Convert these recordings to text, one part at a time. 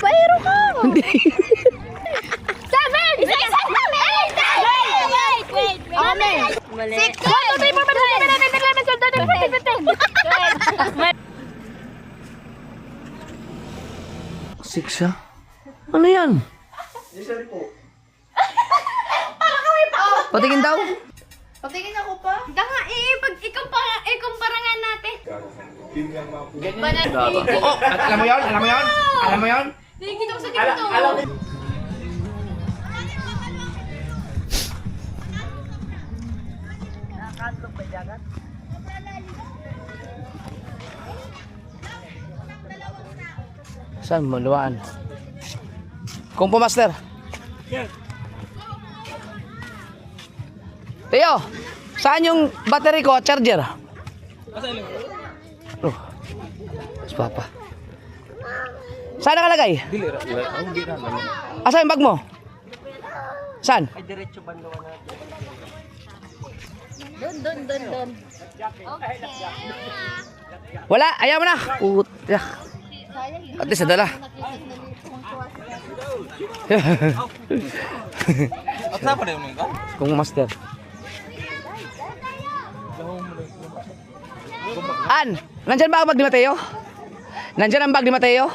Bayro ka! Hindi. 7! Isa-isa namin! Wait! Mami! 6! 1, 2, 3, 4, 5, 6, 7, 8, 9, 10, 11, 12, 13, 14, 15. 6 siya? Ano yan? Patingin daw? Patingin ako pa. Hindi nga pag ikumpara nga natin. Oo, alam mo yun? Alam mo yun? Alam mo yun? Tingin ako sa dito. Saan? Maluwaan. Kung po, master. Teo, saan yung battery ko at charger? Oh, mas papa. Saan nakalagay? Saan yung bag mo? Saan? Doon. Wala, ayaw mo na. Utya. At least nadala. Kung master. An, nandyan ba ang bag ni Mateo? Nandyan ang bag ni Mateo?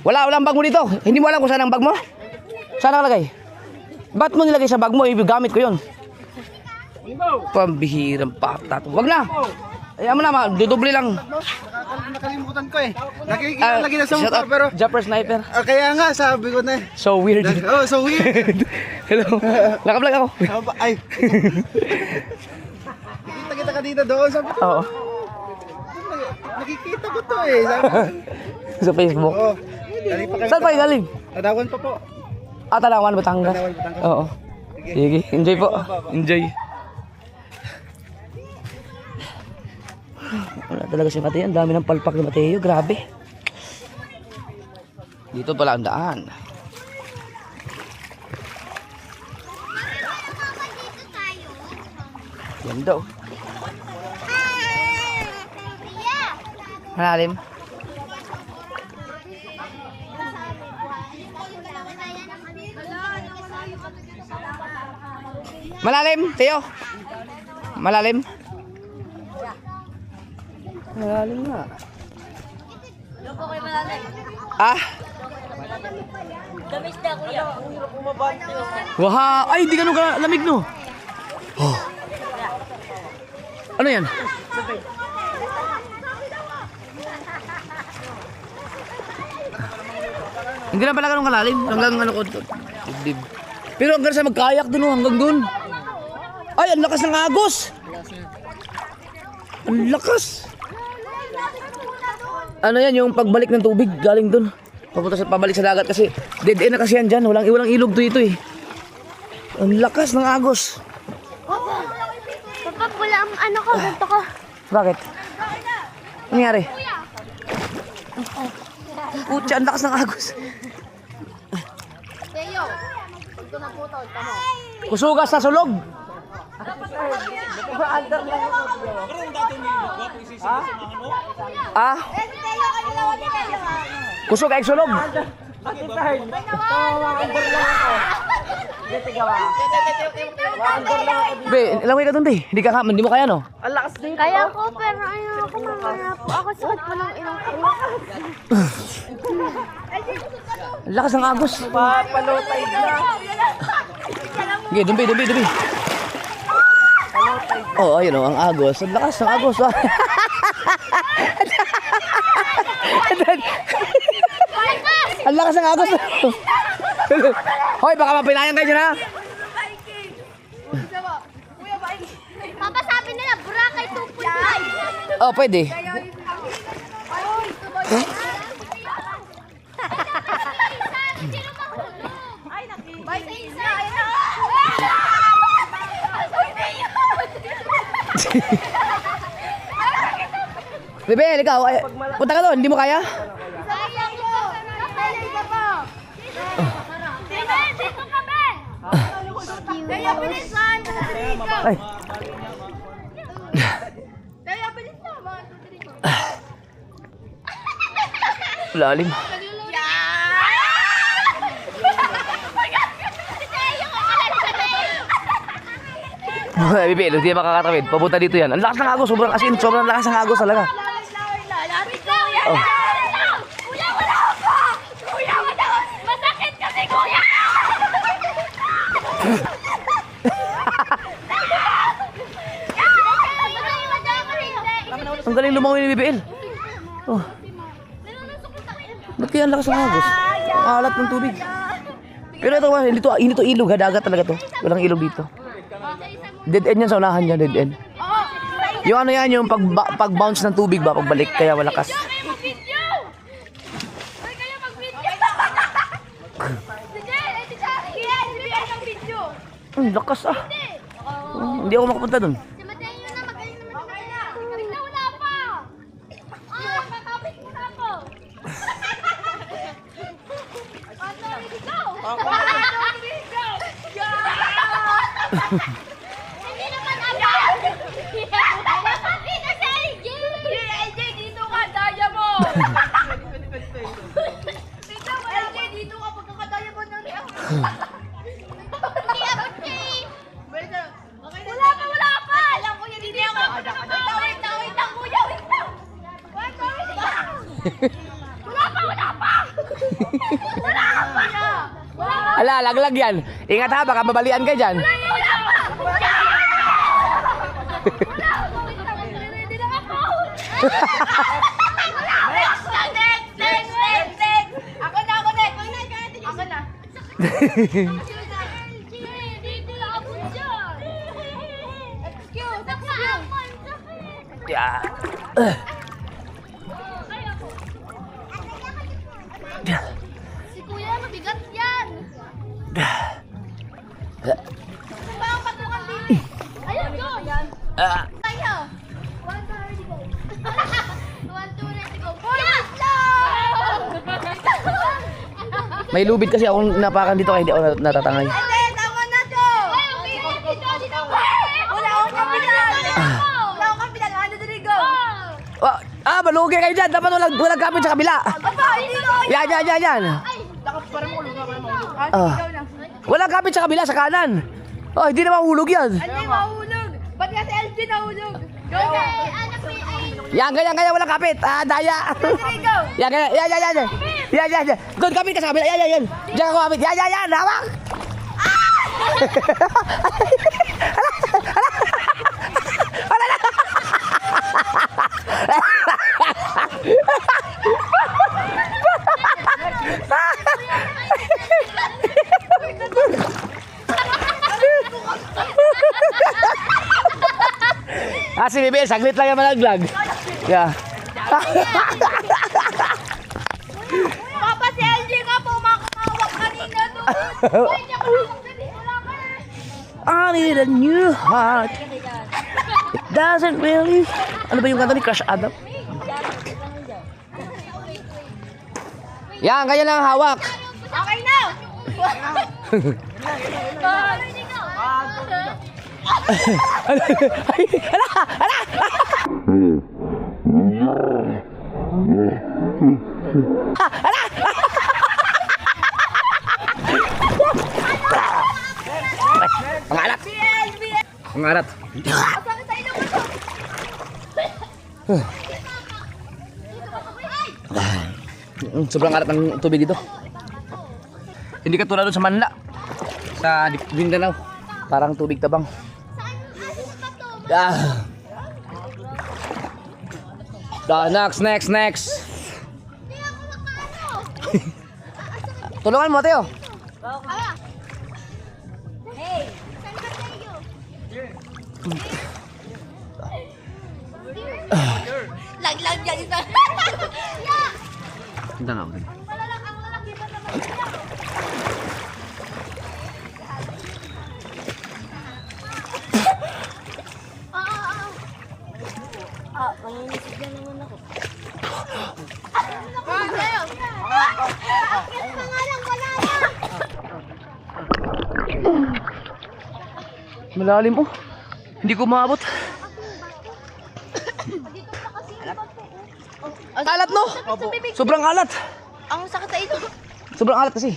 Walang bag mo dito. Hindi mo alam kung saan ang bag mo? Saan nakalagay? Ba't mo nilagay sa bag mo? Gamit ko yun. Pambihirang patat. Wag na. Ayaw mo na, dudoble lang. Nakalimutan ko eh. Nakikita lagi na sa mukha pero... Jumper sniper. Kaya nga sabi ko na eh. So weird. Oh, so weird. Hello. Nakablog ako. Ay. Nakita ka dito doon. Sabi ko, Oo. nakikita ko to eh. Sabi ko, Sa Facebook. oh, galing pa kami. Saan pa kayo galing? Tadawan pa po. Talawan, Batangas. Tadawan, Batangas. Oo. Sige, enjoy po. Enjoy. Wala talaga si Mateo. Ang dami ng palpak ni Mateo. Grabe. Dito pala ang daan. Yan daw. Malalim. Malalim, Teo. Malalim. Malalim nga. Ah. Damis na kuya. Wah, ay hindi ganun ka lamig no. Oh. Ano yan? Hindi na pala ganun kalalim. Hanggang ano ko. Dibdib. Pero hanggang sa magkayak dun, hanggang dun. Ay, ang lakas ng agos. Ang lakas. Ano yan, yung pagbalik ng tubig galing dun. Pabalik sa dagat kasi dead end na kasi yan dyan. Walang ilog to eh. Ang lakas ng agos. Papa, wala ang ano ko, ganito ko. Bakit? Ano nangyari? Putya, ang lakas ng agos. Teo, pag ito na po ito, ito mo. Kusugas sa sulog. Ah? Kusog ay sulog. Be, ilang ka doon, be? Hindi mo kaya, no? Kaya ko, pero ayaw ako mamaya po. Ako sakit po ng ilong ko. Ang lakas ng agos. Papalotay na. Okay, dumbi. Oh, ayun ang agos. Ang lakas ng agos. Ang lakas ng agos. Hoy, baka mapinayan kayo dyan, ha? Papa, sabi nila, Boracay 2.5. Oh, pwede. Bebe, ikaw, punta ka doon, hindi mo kaya? Kaya bilisan! Ay. Lalim. Bibi, hindi makakatawid. Papunta dito yan. Ang lakas ng agos. Sobrang asin. Sobrang lakas ng agos talaga. Lalapit ko, kuya! Oh. Kuya, wala ako! Kuya, wala ako! Masakit kasi, kuya! Ang galing lumangoy ni BBL. Oh. Ba't kaya ang lakas ng agos? Ang alat ng tubig. Pero ito, hindi to ilog ha. Dagat talaga to. Walang ilog dito. Dead end yan sa unahan niya. Dead end. Yung ano yan, yung pag-bounce ng tubig ba, pagbalik, kaya malakas. Lakas ah. Hindi ako makapunta dun. Hindi naman abang! Dapat dito si LJ! LJ, dito ka, daya mo! LJ, dito ka, pagkakadaya mo ng react. Hindi abot siya eh! Wala pa! Alam ko yan, hindi ako. Wait lang, kuya, wait lang! Wala pa! Ala, laglag yan. Ingat ha, baka mabalian ka dyan. Next! Ako na! Dito na ako dyan! Excuse! Yeah. Si kuya, mabigat yan! Ba ang patungan din? Ayun, doon! Tayo! 1, 2, ready, go! 1, 2, ready, go! Yes! May lubid kasi akong napakan dito kaya hindi ako natatangay. Hindi, tama na to! Dito! Wala akong kapitan! Ano din, go! Malugi kayo dyan. Dapat walang kapit sa kabila. Aba, hindi ko! Yan. Walang kapit sa kabila, sa kanan. Oh, hindi na mahulog yan. Hindi mahulog! Ba't kasi LG nahulog? Go! Anak mo Yan, ganyan, walang kapit. Daya. go! Yan, ganyan. Yan. Doon, kapit ka sa kabila. Yan. Diyan ako kapit. Yan. Hawak. Si Bibi, saglit lang yung malaglag. Yeah. Papa, si LG nga po, makamawak kanina doon. Ay, niya kumawak na dito lang I need a new heart. It doesn't really... Ano ba yung kanta ni Crush Adam? Yan, ganyan lang hawak. Okay na! Pangalat. Sobrang arat ng tubig dito. Hindi katulad doon sa Manila. Sa Mindanao. Parang tubig tabang. Next. Tulungan mo, Teo. Hey! Saan ka tayo? Laglag yan isa. Hindi nga. Ang lalaki ba naman? Manginisip na naman ako. Sa'yo! Akit pa nga lang, wala na! Malalim oh. Hindi ko maabot. Dito pa kasi yung bato. Alat no? Sobrang alat. Ang sakit sa ito. Sobrang alat kasi.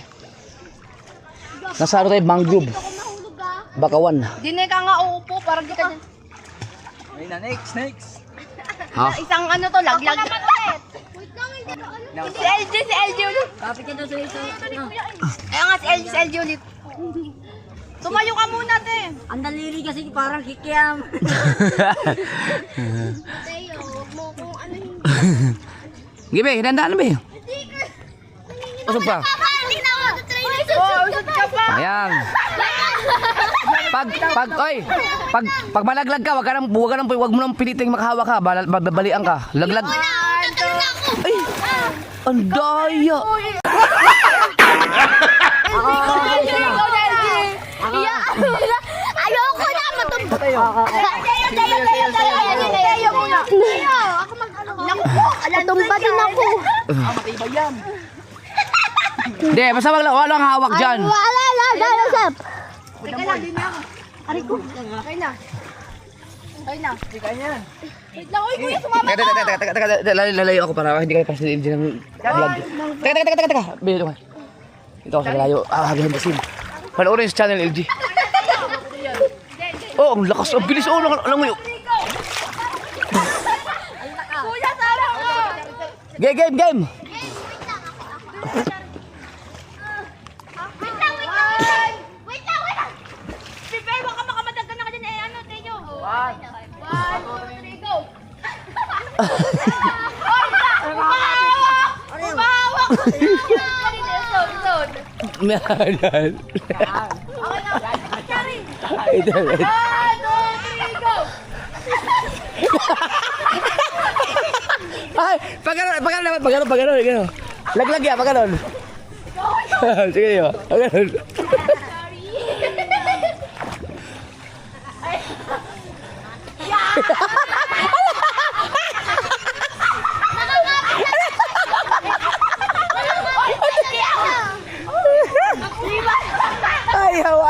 Nasa ano tayo, mangrove. Bakawan. Di na ka nga uupo, parang kita dyan. Ayun na, snakes. Ha? Isang ano to, laglag. Si LG ulit. Kapit ka daw sa ito. Kaya nga si LG ulit. Tumayo ka muna, te. Ang daliri kasi parang kikiam. Teo, huwag mo kung ano yung... Gibe, hinandaan be. Pasok pa. Usod ka pa. Ayan. Pag malaglag ka, wag mo nang piliting makahawa ka, babalian ka. Laglag. Ay, ang daya. Ayoko na matumba. Teo muna. Teo, ako mag-ano. Natumba din ako. Matibay yan. Hindi, basta walang hawak dyan. Wala, Joseph. Teka lang, din ako. Aray ko. Okay na. Tika yan. Wait lang, uy, kuya, sumama ka. Teka, lalayo ako para hindi kayo pasilin dyan ng vlog. Teka. Bihito ka. Dito ako sa lalayo. Hagahin basin. Panoorin sa channel LG. Oh, ang lakas. Ang bilis. Oh, alam mo yun. Kuya, sama ko. Game. Wait lang. Prepare, baka makamadaggan na ka dyan. Ano, Teo? 1, 2, 3, go. Umahawak! Sunod. Meron. Okay na. Sorry. 1, 2, 3, go. Ay, pagano. Laglag ya, pagano. Sige niyo. Pagano.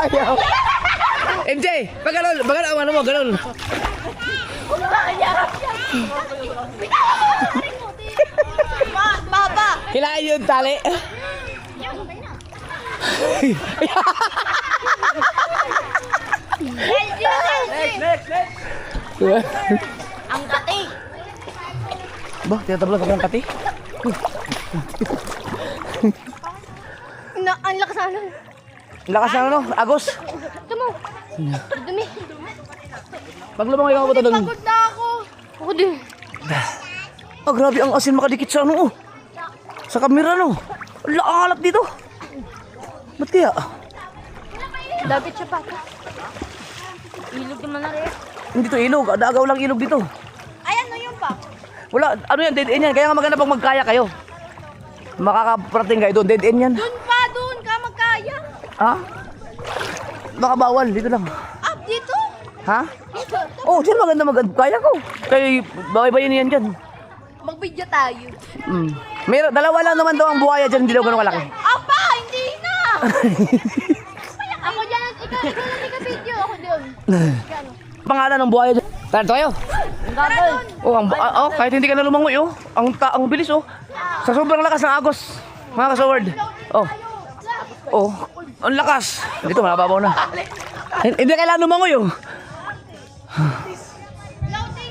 Ayaw. MJ, pagano ano mo, ganun. Baba. Hilahin yung tali. LG. Ang kati. Ba, tinatablas ako ng kati. Ang lakas ano. Lakas ng ano, agos. Ito mo. Dumi. Pag lumang ikaw mo ito doon. Pagod na ako. Ako din. Oh, grabe ang asin makadikit sa ano, oh. Sa kamera, no. Ang alat dito. Ba't kaya? Dapat siya pa. Ilog naman na rin. Hindi to ilog. Agaw lang ilog dito. Ay, ano yun pa? Wala, ano yan, dead end yan. Kaya nga maganda pag magkaya kayo. Makakaparating kayo doon, dead end yan. Doon ka magkaya. Ha? Baka bawal, dito lang. Up dito. Ha? Oh, dyan maganda kaya ko. Kaya baway-bayin yan dyan. Magbidyo tayo. Dalawa lang naman daw ang buhaya dyan, hindi daw ganun kalaki. Apa, hindi na. Ako dyan, ikaw lang video. Ako doon. Pangalan ng buhaya dyan. Tara tayo. Kahit hindi ka na lumangoy, oh. Ang bilis, oh. Sa sobrang lakas ng agos. Mga kasaward. Oh, ang lakas. Dito, malababaw na. Hindi kailangan lumangoy, oh.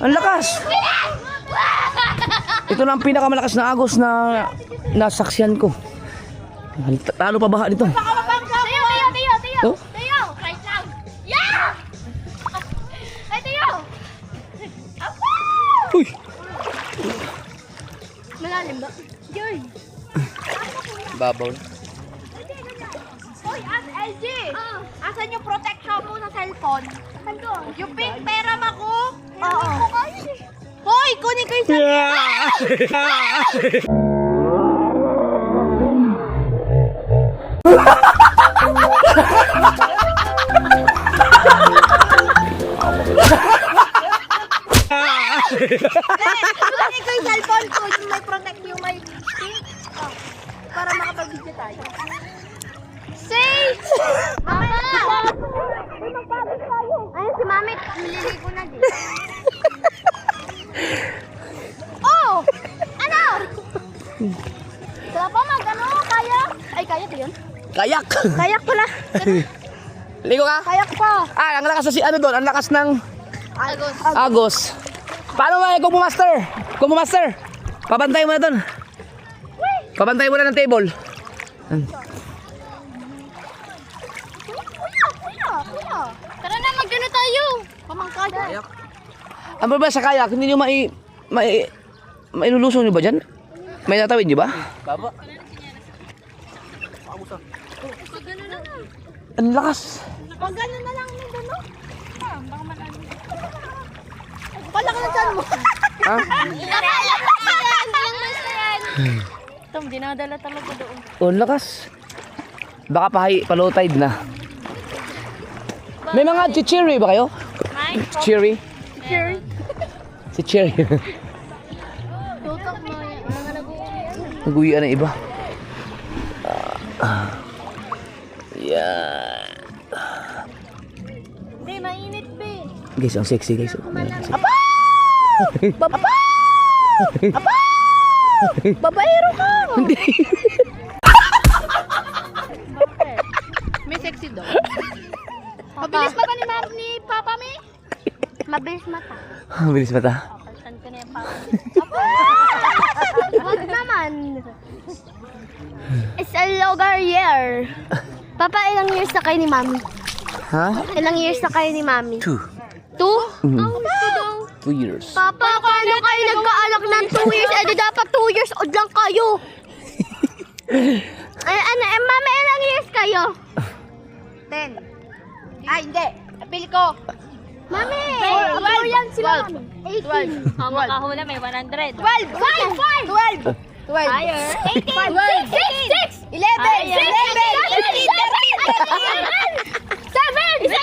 Ang lakas. Ito na ang pinakamalakas na agos na nasaksiyan ko. Talo pa baha dito. Tayo. Oh? Tayo, right lang. Yeah! Ay, tayo. Uy! Malalim ba? Joy. Babaw na. Hoy, LG. Asan yung protection mo sa cellphone? Asan doon? Yung pink pera mo ko? Oo. Hoy, kunin ko yung kunin ko yung cellphone ko. Yung may protect yung may pink. Oh, para makapag-video tayo. Say! Mama! Ayun si Mami. Nililigo na din. Oh! Ano? Wala pa ano, kaya? Ay, kaya ba yun? Kayak! Kayak pala. Ligo ka? Kayak pa. Ah, ang lakas na si ano doon, ang lakas ng Agos. Agos. Paano ba? Kumu master! Kumu master! Pabantay mo na doon. Pabantay mo na ng table. Kuya. Tara na, magano tayo. Pamangkaya. Ano ba sa kayak? Hindi nyo mailulusong nyo ba dyan? May natawid nyo ba? Baba. Ang lakas. Pag gano'n na lang nito, no? Baka malalim. Palaki na dyan mo. Ha? Tom, dinadala talaga doon. Oh, ang lakas. Baka pa low tide na. May mga chichiri ba kayo? Chichiri? Sure. Si Cherry. Tutok mo yan. Mga nag-uwi. Nag-uwian ng iba. Yan. Hindi, mainit, be. Guys, ang sexy guys. Babaero ka! Hindi. May sexy daw. Mabilis mata ni Papa Mi? Mabilis mata. Bilis mata. Paltan ko na yung Papa Mi. Wag naman. It's a longer year. Papa, ilang years na kayo ni Mami? Ha? Ilang years na kayo ni Mami? 2 Two? Mhm. Oh, daw. years. Papa, paano kayo nagkaalak ng 2 years? Eh, di dapat 2 years old lang kayo. Mami, ilang years kayo? 10. Ay, hindi. Apil ko. Mami! 12 yan sila. 18. 12. Ang makahula may 100. 12. 12. Higher. 18. 6. 11. 11. 7. 6. 8.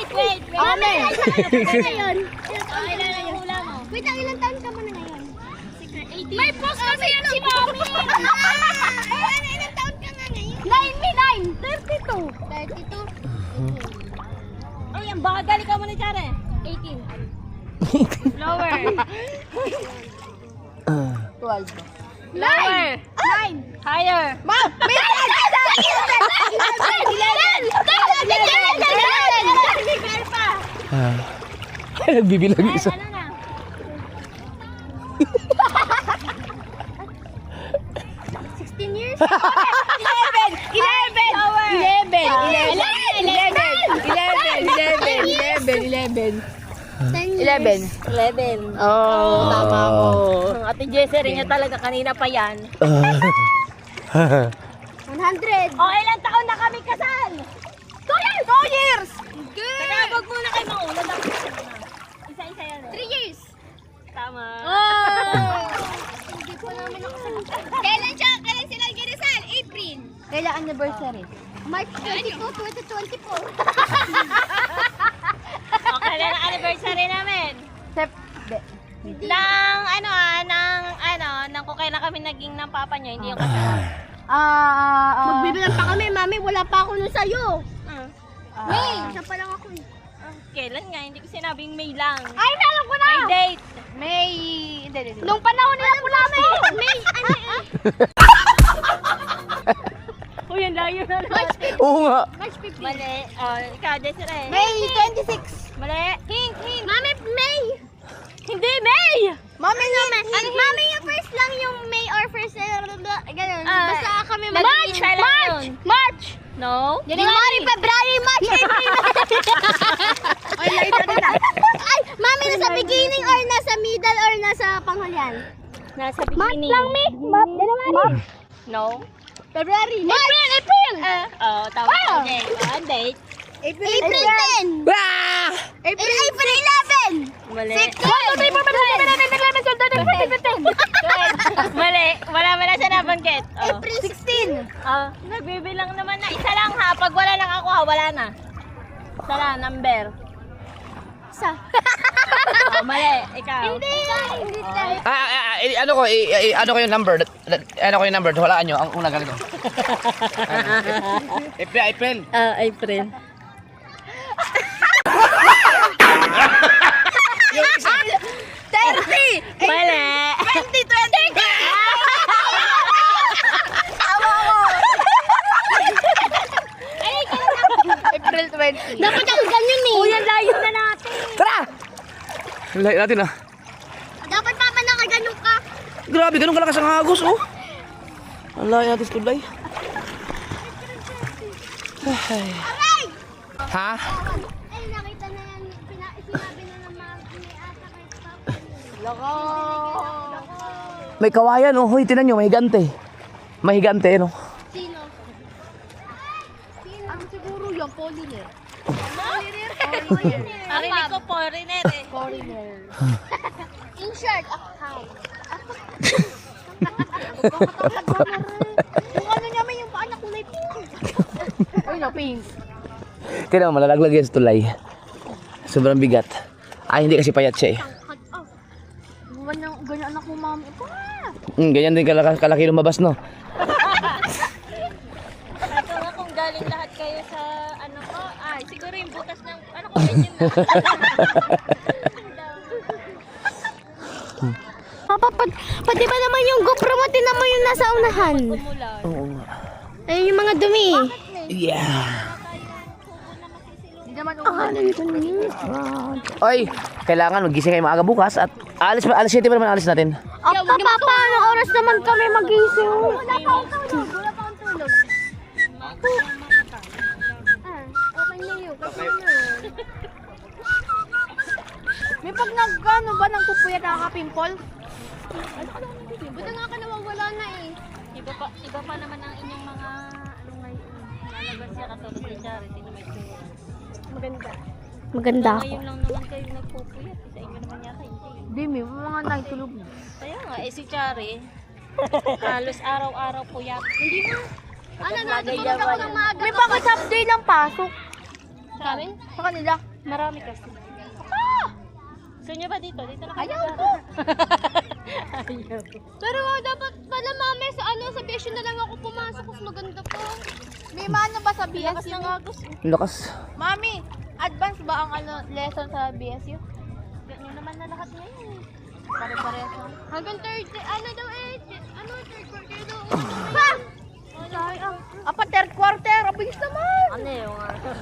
Wait. Mami. Wait, ang ilang taon ka muna ngayon? 18. May post kasi yan si Mami. Ilang taon ka nga ngayon? 32. 32. Ay, ang bagal ka muna, Chare. 18. Lower. 12. Lower. 9. Higher. Ma'am! May 11! Nagbibilang isa. Ano na? 16 years? 11. 11. Oh, tama ako. Ang ate Jessie rin niya talaga kanina pa yan. 100. O, ilang taon na kami kasal? 2 years! Teka, wag muna kayo mauna. Dapat isa-isa yan. 3 years! Tama. Oh! Hindi po namin nakasagot. Kailan sila ginasal? April. Kailan anniversary? March 22, 2024. Okay na ang anniversary namin. Nang kung kailan kami naging ng papa niya, hindi yung kasal. Magbibilang pa kami, Mami. Wala pa ako nun sa'yo. May, siya pa lang ako eh. Kailan nga? Hindi ko sinabing May lang. Ay, alam ko na! May date. May... Hindi. Nung panahon nila po namin. May... Uy, ang layo na March natin. 15. Oo nga. March 15. Mali. Ikaw, Desiree. May 26. Mali. Hint. Mami, May. Hindi, May! Mami, Mami, yung first lang yung May or first, ganun. Basta kami March! March! No? January, February, March, April. Ay, later na. Ay, Mami, nasa beginning or nasa middle or nasa panghalian? Nasa March beginning. lang, May. January. No? February. April. Tama. Okay. On date. April 10. Ah! April 11. Mali. 6, 1, 2, 3, 4, 5, 6, 7, 8, 9, 10, 11, 12, 13. Mali. Wala siya nabanggit. April 16. Nagbibilang naman na. Isa lang ha. Pag wala lang ako ha, wala na. Isa lang, number. Isa. Mali. Ikaw. Hindi tayo. Ano ko yung number? Ano ko yung number? Walaan nyo. Ang una ganito. April. April. Yung isa. 30. Mali. 20, 20. Lahi natin ah. Dapat papa nakaganong ka. Grabe, ganun kalakas ang agos oh. Ang lahi natin sa tulay. Ay. Ha? Ay, nakita na yan. Sinabi na ng mga may ata kay papa. Loko. May kawayan oh. Hoy, tinan nyo, may higante. May higante, no? Sino? Ang siguro yung Poliner. Narinig ko foreigner eh. Foreigner. In short, account. Yung ano niya may yung paa na kulay pink. Uy, na pink. Tinan mo, malalaglag yan sa tulay. Sobrang bigat. Ay, hindi kasi payat siya eh. Ganyan anak mo, mami. Ganyan din kalaki lumabas, no? Ito nga kung galing lahat kayo sa ano ko. Ay, siguro yung butas ng ano ko ganyan na. Papa, pati ba naman yung GoPro mo, tinan mo yung nasa unahan? Umulan. Oo nga. Ayun yung mga dumi. Yeah. Hindi naman unahan. Oy, kailangan magising kayo maaga bukas at alas 7 pa naman alis natin. Papa, anong oras naman kami magising? Wala pa akong tulog. Wala pa akong tulog. Okay na yun. May pag nagkano ba ng pupuya nakaka-pimple? Buta nga ka nawawala na eh. Iba pa naman ang inyong mga ano ngayon. Lalabas siya katulad ni Charity na may tura. Maganda. Maganda ako. Ngayon lang naman kayo nagpupuyat. Sa inyo naman yata hindi. Hindi, may mga naitulog na. Kaya nga, eh si Chari, halos araw-araw puyat. Hindi mo. Ano, natutulog ako ng maaga. May bakit half day lang pasok? Sa amin? Sa kanila. Marami kasi. Gusto nyo ba dito? Dito na kayo. Ayaw ko. Ayaw. Pero dapat pala mami sa sa BSU na lang ako pumasok. Mas maganda po. May maano ba sa Lakas BSU? ng agos. Lakas. Mami, advance ba ang lesson sa BSU? Ganyan naman na lahat ngayon. Pare-pareho. Hanggang third quarter daw. Ha? Apa third quarter? Abilis naman. Ano yung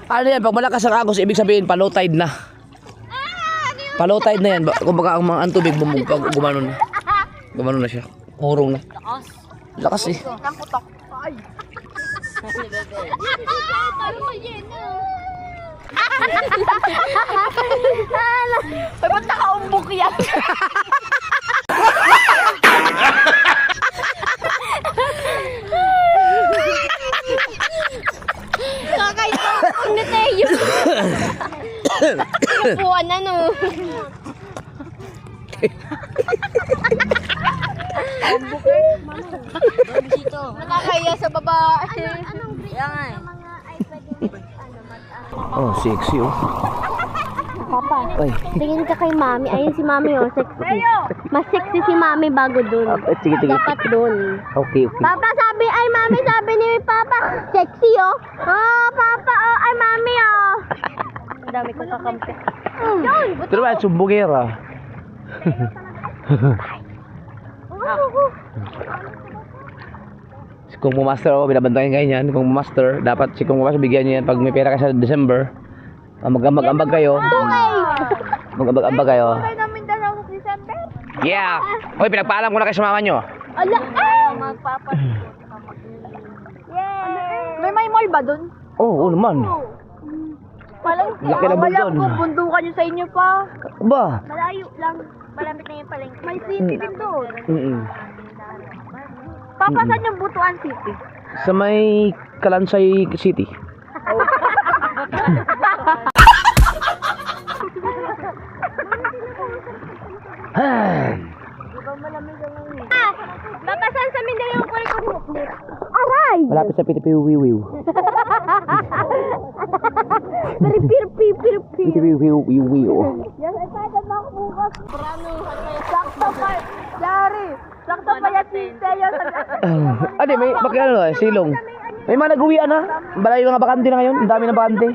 Ano yan, pag malakas ang agos, ibig sabihin low tide na. Low tide na yan. Kumbaga ang mga tubig pag gumanon na. Gumanon na siya. Urong na. lakas? Lakas eh. Nangkutok. Ay. Parang malyena. Ay, ba't nakaumbok yan? Kakaiba ang Nateo. Pupuan na no. Dito. Nakakaya sa babae. Kaya nga eh. Oh, sexy oh. Papa, Ay. tingin ka kay mami. Ayun si mami oh, sexy. Mas sexy si mami bago dun. Sige, sige. Dapat dun. Okay, okay. Papa sabi, ay mami sabi ni Papa, sexy oh. Oh, Papa, oh, ay mami oh. Ang dami kong kakampi. Pero ba, sumbugera. Kung pumaster ako, binabantayan kayo niyan. Kung pumaster, dapat si kung pumaster, bigyan niyo yan. Pag may pera ka sa December, mag-ambag kayo. Mag-ambag kayo. Kaya namin dalawa sa December. Yeah! Hoy, pinagpaalam ko na kayo sa mama nyo. Ala, ay! Magpapalit. Yay! May mall ba dun? Oo, naman. Walang Laki na wala doon. po, bundukan nyo sa inyo pa. Ba? Malayo lang. Malapit na yung palengke. May city din doon. Papa, saan yung Butuan City? Sa may Kalansay City. Papa, saan sa Mindanao ko rin kumuklit? Aray! Malapit sa Pitipiwiwiw. Piripiripiripir. Pitipiwiwiw. Yes, ay kaya na ako bukas. Sakto pa. Yari. Sakto pa yan si Teo. Ade, may ano, silong. May mga nag-uwian na. Balay mga bakante na ngayon. Ang dami ng bakante.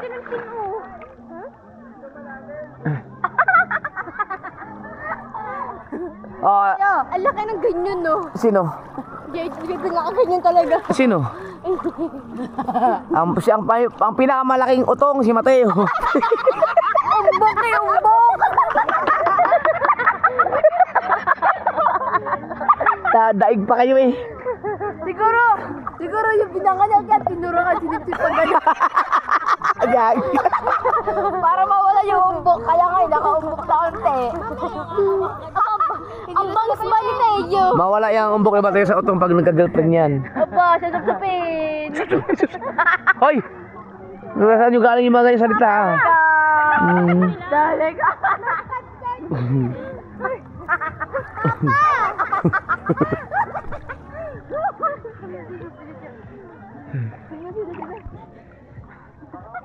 Ang laki ng ganyan, no? Sino? Dito nga ganyan talaga. Sino? ang pinakamalaking utong si Mateo. Umbok eh, umbok! Daig pa kayo eh. Siguro yung binanga niya kaya tinuro ka sinipsip pag gano'n. Agag. Para mawala yung umbok, kaya nga nakaumbok sa konti. Ang bangs ba ni Teo? Mawala yung umbok na batay sa utong pag nagka-girlfriend yan. Aba, sasapsapin. Hoy! Saan yung galing yung mga ganyan salita? Dali ka.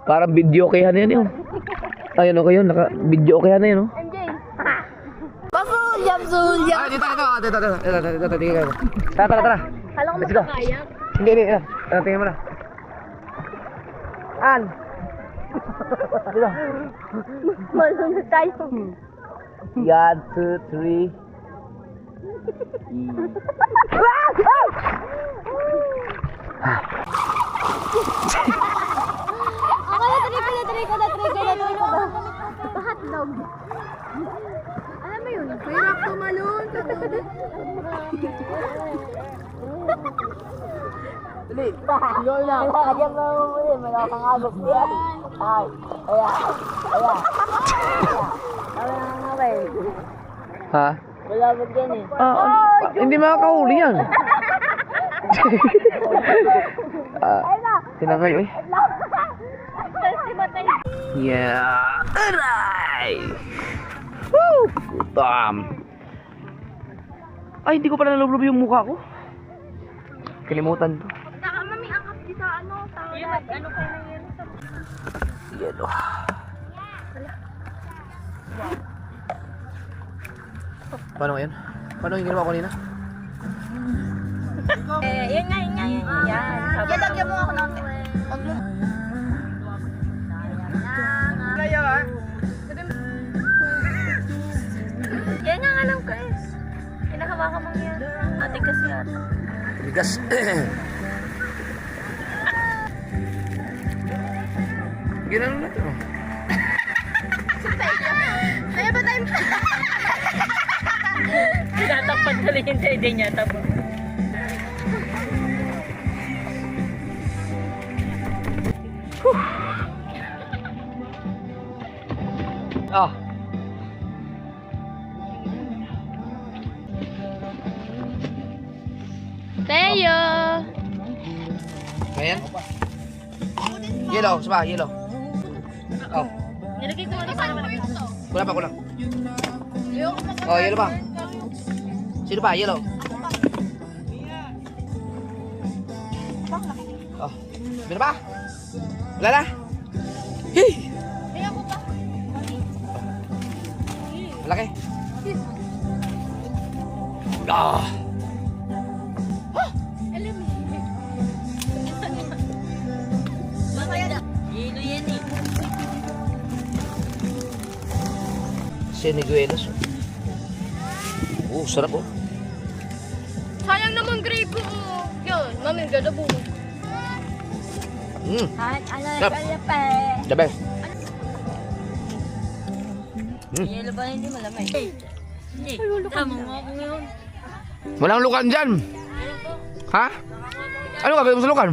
Parang video okay na yan yun. Ayun okay yun, naka-video okay na yun. MJ. Pasulyap. Ah, dito. Tara. Kala ko Let's go. makakaya. Hindi. Tingnan mo na. An. Dito. Malunod tayo. 1, 2, 3. Ako na-try ko. Hotdog. Alam mo yun, hirap tumalon. Dali. Go lang. Kaya mo muli, malakang agos yan. Ay, ayan. Ha? Malabot yan eh. Hindi makakahuli yan. Tinangay eh. Yeah. Aray! Woo! Gutom. Ay, hindi ko pala nalublob yung mukha ko. Kalimutan to. Saka mami, angkat dito, ano, tawag natin. Ano kayo na yun? Yelo. Paano ngayon? Paano yung ginawa ko kanina? Yun nga. Yan. Lagyan mo ako ng Yan nga alam ko eh. Kinakabakan mo yan. Ate kasi yata. Bigas. Ginanon natin oh. Kaya ba tayo? Tinatakpan tuloy yung dede niya. Tapos. Ah. Teo! Ayan. Yellow, saba, yellow. Oh, Nilagay ko ano para malaki. kulang. Oh, yellow pa. Sino pa? Yellow. Oh, meron pa? Wala na? Hey! Malaki. Ah! Yelo yan eh. Siniguelas. Oh, sarap oh. Sayang naman grape ko. Yun, mami, gadabu. At Stop. pa. The best. Yelo ba hindi malamay? Hindi. Tama mo ako ngayon. Walang lukan dyan. Ha? Ano gagawin mo sa lukan?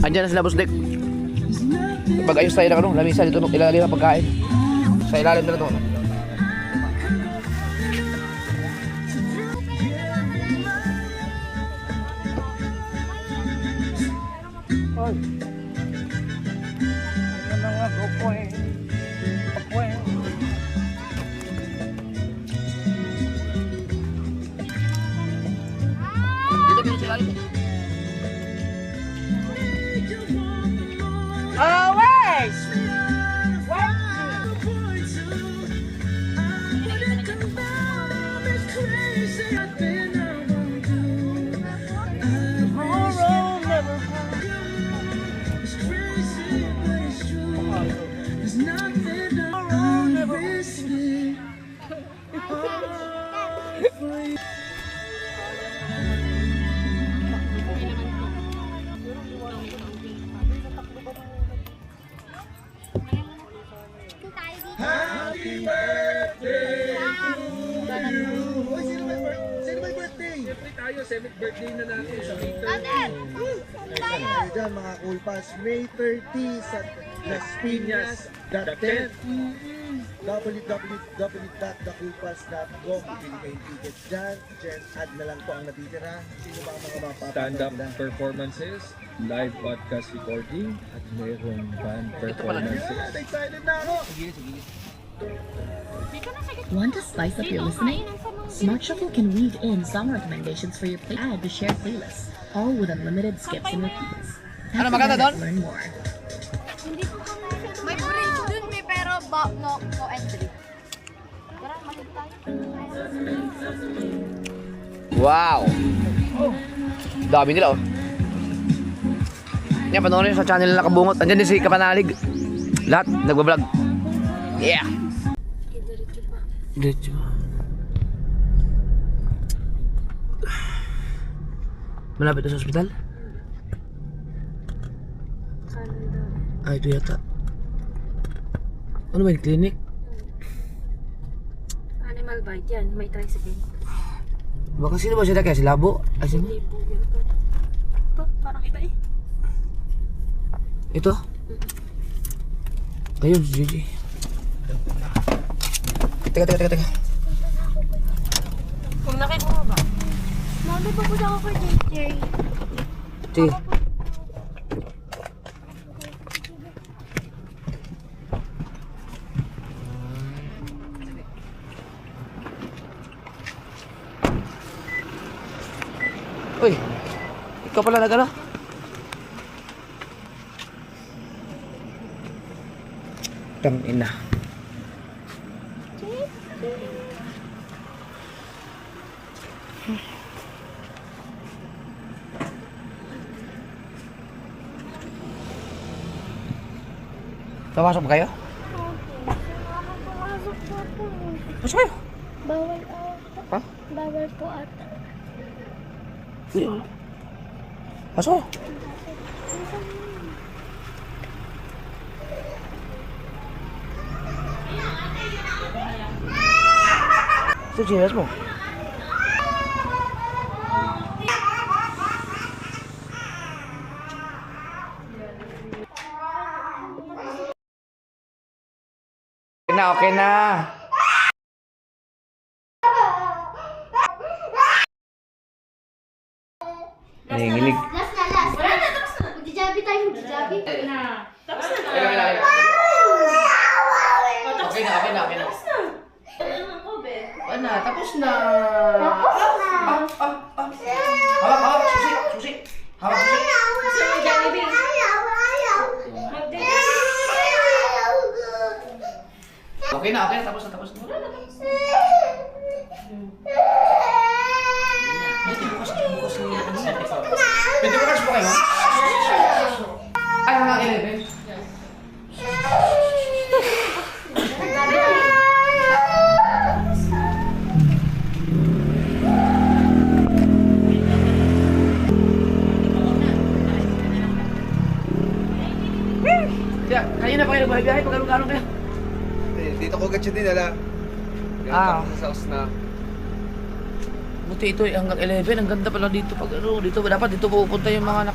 Andiyan na sila Busdek. Pag-ayos tayo ng lamisa dito, ilalim ang pagkain. Sa ilalim na ito. Dito dito sa ilalim. Kaya dyan mga cool pass, May 30 sa Las Piñas, the 10th. www.thecoolpass.com. Bibili kayong ticket dyan. Gen ad na lang po ang natitira. Sino ba ang mga mapapanood Stand-up nila? performances, live podcast recording, at mayroong band performances. Excited na ako! Want to spice up your listening? Smart Shuffle can weave in song recommendations for your play. Add to shared playlists, all with unlimited skips and repeats. Ano maganda doon? Learn more. May bridge dun, may pero no entry. Tara, malig tayo. Wow! Dami nila oh. Yan, panoorin nyo sa channel na Nakabungot. Andyan din si Kapanalig. Lahat, nagbablog. Yeah! Diretso pa. Malapit na sa ospital? Ah, ito yata. Ano ba yung clinic? Animal bite yan, may tricycle. Baka sino ba siya kaya? Si Labo? Ay, sino? Ito, parang iba eh. Ito? Ayun, si Gigi. Teka. Kung nakikuha ba? Mami, papunta ako kay JJ. Sige. Uy, ikaw pala nag-ano? Tangina. Papasok ba kayo? Pasok kayo. Bawal ata. Ha? Bawal po ata. Pasok kayo. Ito chinas mo. Okay na. Nanginginig. Last na. Magjajabi tayo, magjajabi. Okay na. Ano, tapos na. Hawak, susi. Hawak, susi. Okay na, tapos na. Pwede bukas po kayo? Ay, hanggang 11. Kaya, kanina pa kayo nagbahay-biyahay, pag anong kayo? Dito ko agad siya dinala. Ah. Sa Osna. Buti ito hanggang 11, ang ganda pala dito pag ano, dito dapat dito pupunta yung mga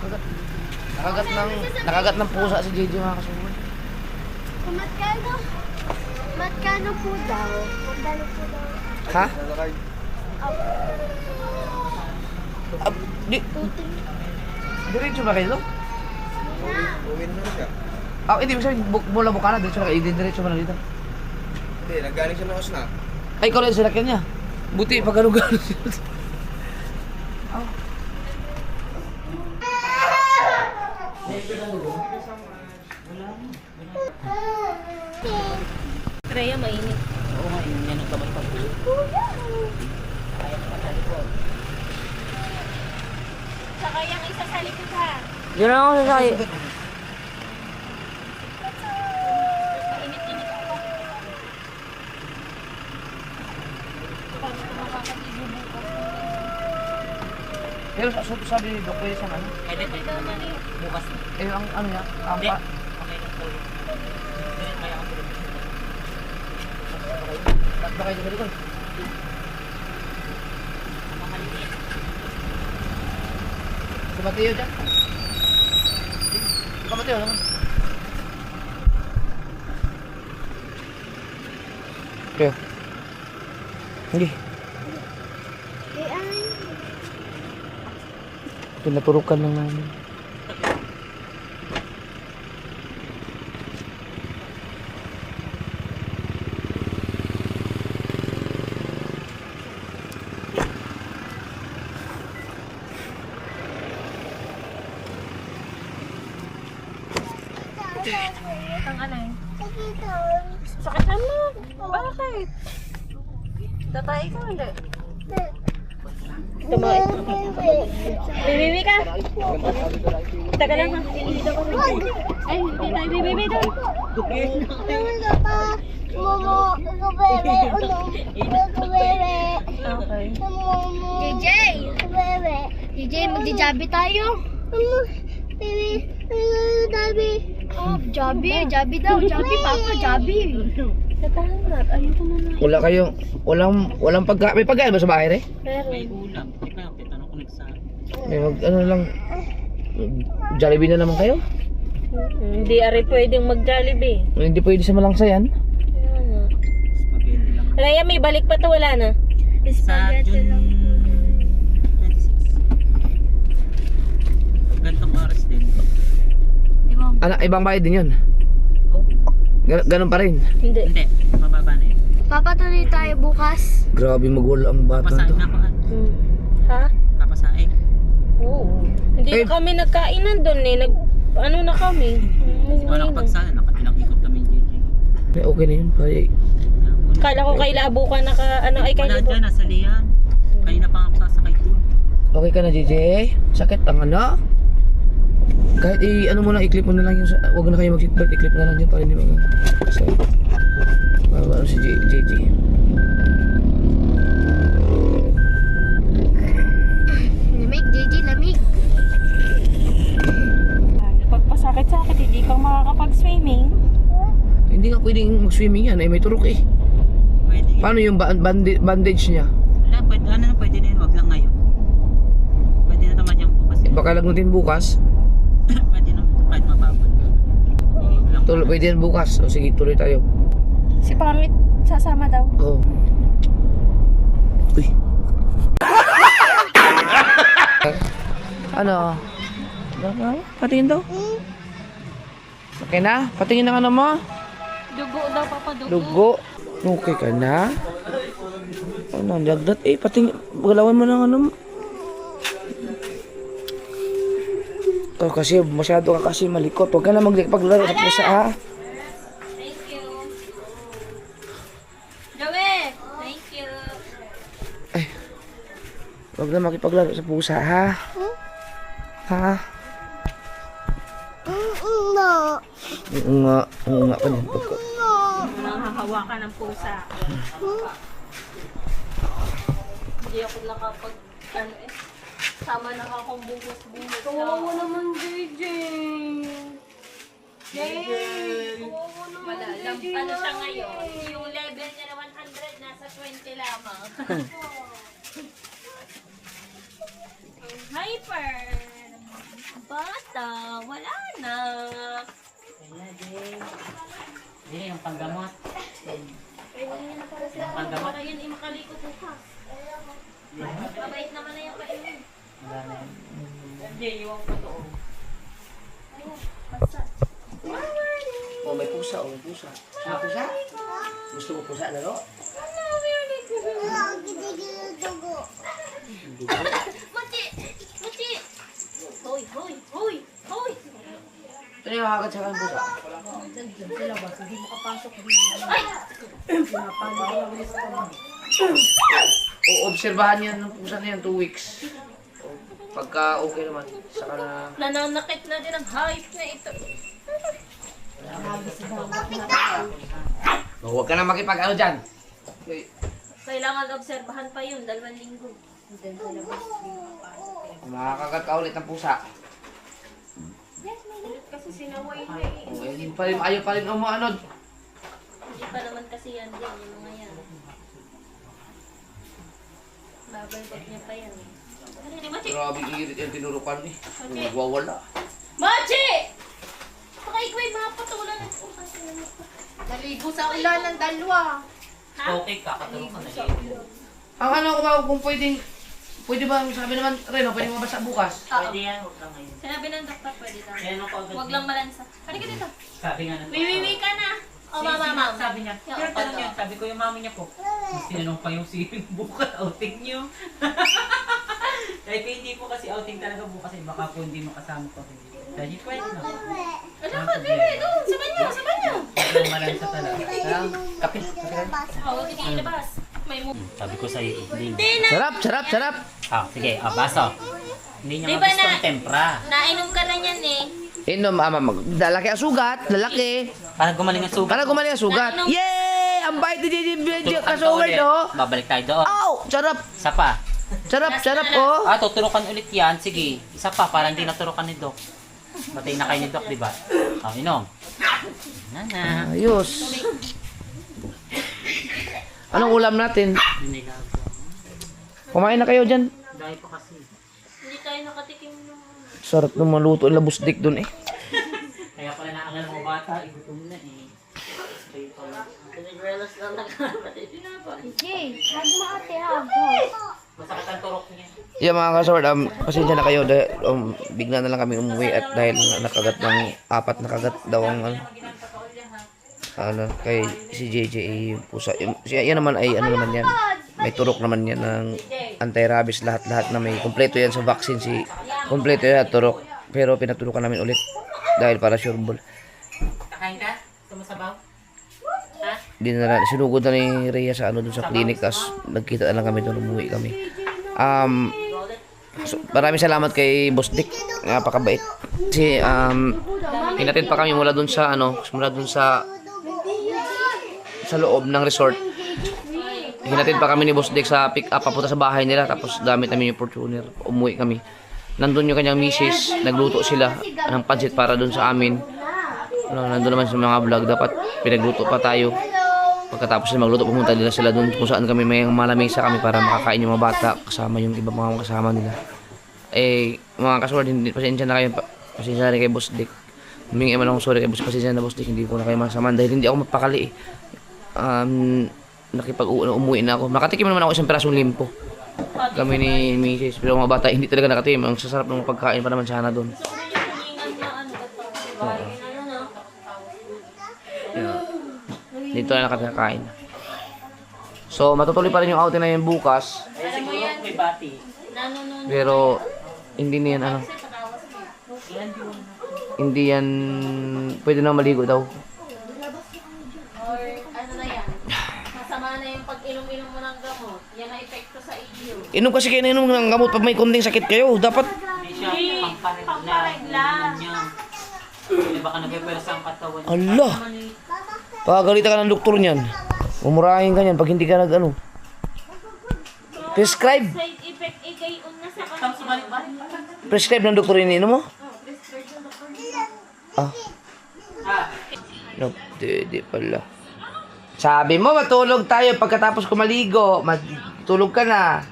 nakagat ng pusa si JJ mga kasuhan. Magkano po daw? Magkano po daw? Ha? Nalakay. Diretso ba kayo? Uwi na siya. Ah, hindi mo sabihin mula Bukana, diretso na kayo, diretso mo na dito. Hindi, naggaling siya ng Osna. Ay, ikaw lang sinakyan niya. Buti pag gano'n siya. Freya, mainit. Oo nga, yan ang kamay pa. Saka yung isa sa likod ha. Diyan na ako sasakay. Init-init ako. Pero sabi ni Dok, pwede siyang ano? Pwede naman eh. Bukas na. Eh, ang ano niya? Ang pa? Okay na po. Kaya ako tulog. Ba't ba kayo sa likod? Ang makaliit. Mateo dyan. Ikaw Mateo naman. Kaya. Hindi. Pinaturukan lang namin. Ang ano eh? Sakit mo. Bakit? Tatay ka hindi? Tumae. Bibibi ka? Taga lang ha. Ay, hindi tayo bibibi doon. Okay. JJ! JJ, magja-jabby tayo. Oh, Jabby daw. Jabby, Papa, Jabby. Tatahanap. Ayoko na na. Wala kayo, walang pagkain. May pagkain ba sa bahay, eh? Meron. May ano lang, Jollibee na naman kayo? Hindi ari pwedeng mag-Jollibee. Hindi pwede sa Malangsa yan. Raya, may balik pa to, wala na. Spaghetti lang. Gantong oras din. Ano, ibang bayad din yun? Ganun pa rin. Hindi. Hindi, mababa na yun. Papatuloy tayo bukas. Grabe magwala ang bata Papasain to. na ako. Ha? Papasain. Oo. Hindi Eh, na kami nagkainan doon eh. Ano na kami? Wala kapagsain, nakatilang ikot kami JJ. Okay na yun, pare. Kala ko kay Labo ka ay kay Wala Labo. dyan, nasa liyan. Kanina pa ako sasakay doon. Okay ka na, JJ? Sakit ang ano? Kahit ano mo lang, i-clip mo na lang yung wag na kayo mag-seatbelt, i-clip na lang dyan para hindi mag so, ano si JJ. Lamig, JJ, lamig. Pagpasakit-sakit, hindi kang makakapag-swimming. Hindi nga pwedeng mag-swimming yan, may turok eh. Pwede. Paano yung bandage niya? Wala, pwede, pwede na yun, wag lang ngayon. Pwede na naman yung bukas. Baka lagnutin bukas. Pwede naman ito kahit mababad. Pwede yan bukas. O sige, tuloy tayo. Si Pamit sasama daw. Oo. Uy. Ano? Patingin daw. Okay na? Patingin ng ano mo? Dugo daw, Papa, dugo. Dugo. Okay ka na? Ano, jagdat eh. Patingin. Galawan mo ng ano mo. Ito kasi masyado ka kasi malikot. Huwag ka na magpaglaro sa pusa ha. Thank you. Joey, thank you. Huwag na makipaglaro sa pusa ha. Ha? Oo nga. Oo nga pa niyan. Nanghahawakan ng pusa. Hindi ako nakapag, sama na akong bungos-bungos. Kawawa naman, JJ. Kawawa naman, JJ. Ano siya ngayon? Yung level niya na 100, nasa 20 lamang. Hyper. Bata, wala na. Hindi, yung panggamot. Para yun ay makaliko bukas. Mabait naman na yung kainin. Hindi, yung totoo. Oh, may pusa. Oh, may pusa. May pusa? Gusto mo pusa na no? Machi! Machi! Hoy! Hoy! Hoy! Hoy! Ano yung hakat sa kanyang pusa? O, obserbahan yan ng pusa na yan 2 weeks. O, pagka okay naman, saka na... Nananakit na din ang hype na ito. Huwag ka na makipag-ano dyan. Okay. Kailangan obserbahan pa yun, 2 linggo. Makakagat ka ulit ng pusa. Kasi sinaway na eh. O, hindi pa rin, ayaw pa rin umaanod. Hindi pa naman kasi yan din, yung mga yan. Babalbag niya pa yan eh. Grabe irit yung tinurukan eh. Nagwawala. Machi! Baka ikaw ay mapatulan ng utang. Naligo sa ulan ng dalawa. Okay, kakatulong ka na eh. Ang ano ko ba kung pwede ba sabi naman Reno, pwede mo mabasa bukas? Pwede yan, huwag lang ngayon. Sinabi ng doktor, pwede daw. Kaya nung kaagad Huwag lang malansa. Halika dito. Sabi nga ng Wiwiwi ka na. O, mama. Sabi niya, pero tanong niya, sabi ko yung mami niya po. Mas tinanong pa yung bukas outing niyo. Kahit hindi po kasi outing talaga bukas, baka po hindi makasama pa rin. Dahil pwede na. Alakad, bebe. Doon. Saban niyo. Huwag lang malansa talaga. Kape. Huwag ka ilabas. May mo. Sabi ko sa'yo, hindi. Sarap. Sige, baso. Hindi niya Di ba gusto na- ang tempra. Nainom ka na yan eh. Inom, lalaki ang sugat, lalaki. Para gumaling ang sugat. Para gumaling ang sugat. Yay! Ang bait ni JJ Tuturukan ka Kasoward, ulit. oh. Babalik tayo doon. Ow! Sarap, Isa pa. oh. Tuturukan ulit yan. Sige, isa pa para hindi naturukan ni Doc. Batay na kayo ni Doc, di ba? Inom. Nana. Ayos. Anong ulam natin? Kumain na kayo dyan. Dahil po kasi. Hindi tayo nakatikim ng... Sarap ng maluto ang labusdik dun eh. Kaya pala naangal mga bata, igutom na eh. Stay pa lang. Jay, huwag mo ate ha. Masakit ang turok niya. Yeah mga kasaward, pasensya na kayo dahil bigla na lang kami umuwi at dahil nakagat ng 4 na kagat daw ang kay si JJ yung pusa. Yan naman ay ano naman yan. May turok naman yan ng anti-rabies lahat na may kompleto yan sa vaccine kompleto yan turok. Pero pinaturukan namin ulit dahil para sure ball. Kakain ka? Sumasabaw? Ha? Sinugod na ni Rhea sa doon sa clinic tapos nagkita na lang kami doon, umuwi kami. So, maraming salamat kay Boss Dick, napakabait. Kasi hinatid pa kami mula doon sa loob ng resort. Hinatid pa kami ni Boss Dick sa pick up papunta sa bahay nila tapos gamit namin yung Fortuner. Umuwi kami. Nandun yung kanyang misis, nagluto sila ng pancit para doon sa amin. Nandun naman sa mga vlog, dapat pinagluto pa tayo. Pagkatapos na magluto, pumunta nila sila doon kung saan kami may malamesa kami para makakain yung mga bata kasama yung iba mga kasama nila. Mga kasword, pasensya na kayo, pasensya na rin kay Boss Dick. Humingi man akong sorry kay Boss, pasensya na Boss Dick, hindi ko na kayo masaman dahil hindi ako mapakali umuwi na ako. Nakatikim naman ako isang pirasong limpo. Kami ni Mrs. Pero mga bata hindi talaga nakatikim. Ang sasarap ng pagkain pa naman sana doon. Dito na nakakain. So, matutuloy pa rin yung outing na yun bukas. May bati. Pero, hindi na yan hindi yan, pwede na maligo daw. Or ano na yan? Masama na yung pag-inom-inom mo ng gamot. Yan ang epekto sa iyo. Inom kasi kayo na inom ng gamot pag may konting sakit kayo. Dapat, Hindi siya pamparegla. Hindi baka nagpapwersa ang katawan. ala, pagalitan ka ng doktor niyan. Umurahin ka niyan pag hindi ka prescribe. Side effect ikay una sa Tapos balik-balik. Prescribe ng doktor ininom mo? No, di pala. Sabi mo, matulog tayo pagkatapos kumaligo. Matulog ka na.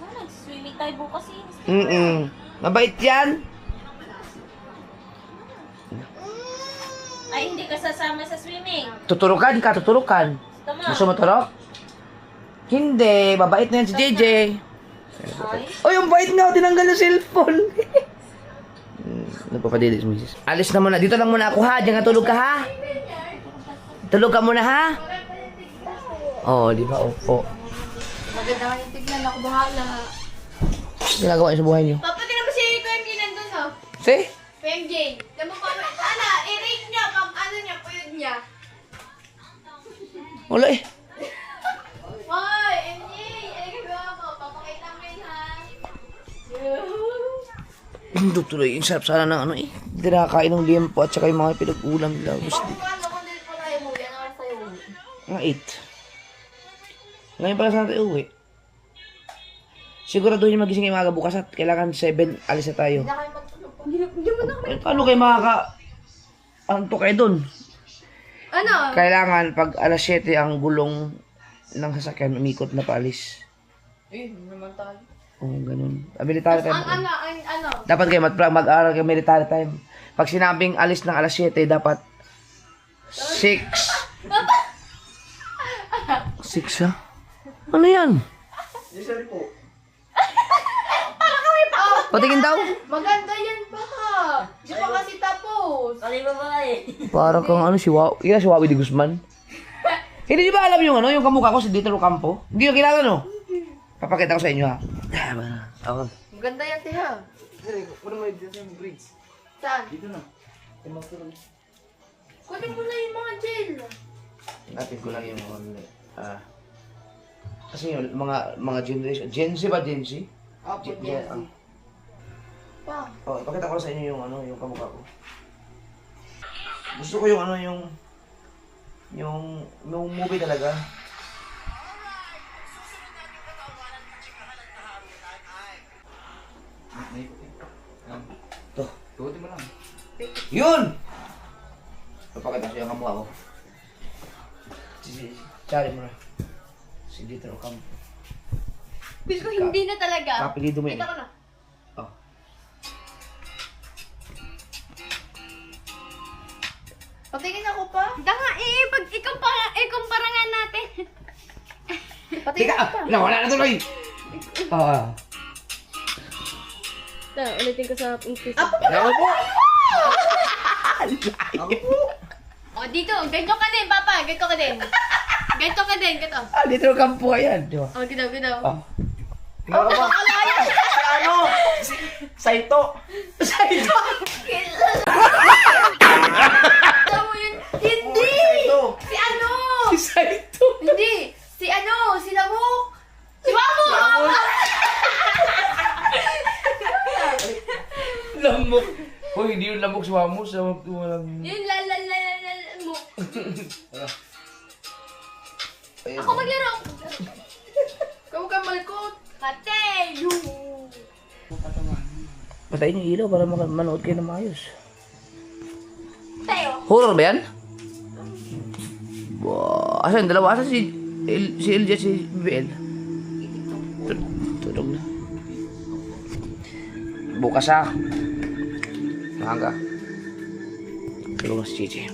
Nag-swimming tayo bukas eh. Mabait yan. Ay, hindi ka sasama sa swimming. Tuturukan ka. Tama. Gusto mo turok? Hindi, mabait na yan si JJ. Oh, yung bait nga, tinanggal yung cellphone. Nagpapadilis mo, sis. Alis na muna. Dito lang muna ako, ha? Diyan ka tulog ka, ha? Tulog ka muna, ha? Oh, di ba? Opo. Maganda ka yung tignan ako bahala. Ginagawa niyo sa buhay niyo. Papa, tignan mo si KMJ nandun, no? Si? KMJ. Tama ko, i-rate niya pag ano niya, puyod niya. Wala eh. Hoy, MJ! Ano gagawa mo? Papakita mo yun, ha? Tuloy, yung sarap sana ng ano eh. Hindi nakakain ng liempo at saka yung mga pinag-ulam nila. Gusto. Paano kung dito pa tayo mo? Yan naman sa'yo. Mga 8. Ngayon pala sana tayo uwi. Siguraduhin magising kayo mga bukas at kailangan 7, alis na tayo. Hindi na kayo magtulog. Hindi mo na kami. Paano kayo anto kayo dun? Ano? Kailangan pag alas 7 ang gulong ng sasakyan umikot na paalis. Oo, ganun. Military time. Ano? Dapat kayo mag-aral kayo military time. Pag sinabing alis ng alas 7, dapat 6. 6 ha? Ano yan? Patingin daw. Maganda yan ba? Di pa kasi tapos. Para kang ano, si Wawi de Guzman. Hindi niyo ba alam yung ano, yung kamukha ko si Dieter Ocampo? Hindi nyo kilala, no? Papakita ko sa inyo, ha? Ako. Maganda yan, Tiha. Saan? Dito na. Kunin mo na yung mga gel. Natin ko lang yung kasi yung mga generation. Gen Z ba, Gen Z? Opo, Gen Gen Z. Pa. Oh, ipakita ko sa inyo yung ano, yung kamukha ko. Gusto ko yung ano, yung movie talaga. To. Tugutin mo lang. Yun! Ipakita ko yung kamukha ko. Chari mo na. Si Dieter Ocampo. Feel ko hindi na talaga. Kapilido mo yan. Kita ko na. Oh. Patingin ako pa. Danga pag ikumpara nga natin. Patingin Teka! ako pa. Wala na tuloy! Ito, ulitin ko sa increase. Ako po! O, dito. Ganito ka din, Papa. Ganito ka din. Ganito ka din. Ganito. Dieter Ocampo yan, di ba? O, ganito, ganito. Oh. Oh, nakakalaya. Ano? Saito! Saito! Alam mo yun? Hindi! Si ano? Si Saito! Hindi. Si ano? Si Lamok. Si Mamo! Lamok! Hoy, hindi yung lamok si Wamos. Lamok lang. Yun, mo. Ako maglaro. Ikaw ka malikot. Kate! Patayin yung ilaw para manood kayo ng maayos. Tayo. Horror ba yan? Wow. Asan? Dalawa? Asan si LJ at si BBL? Tulog na. Bukas ha. Mahanga. Tulog na si Chichi.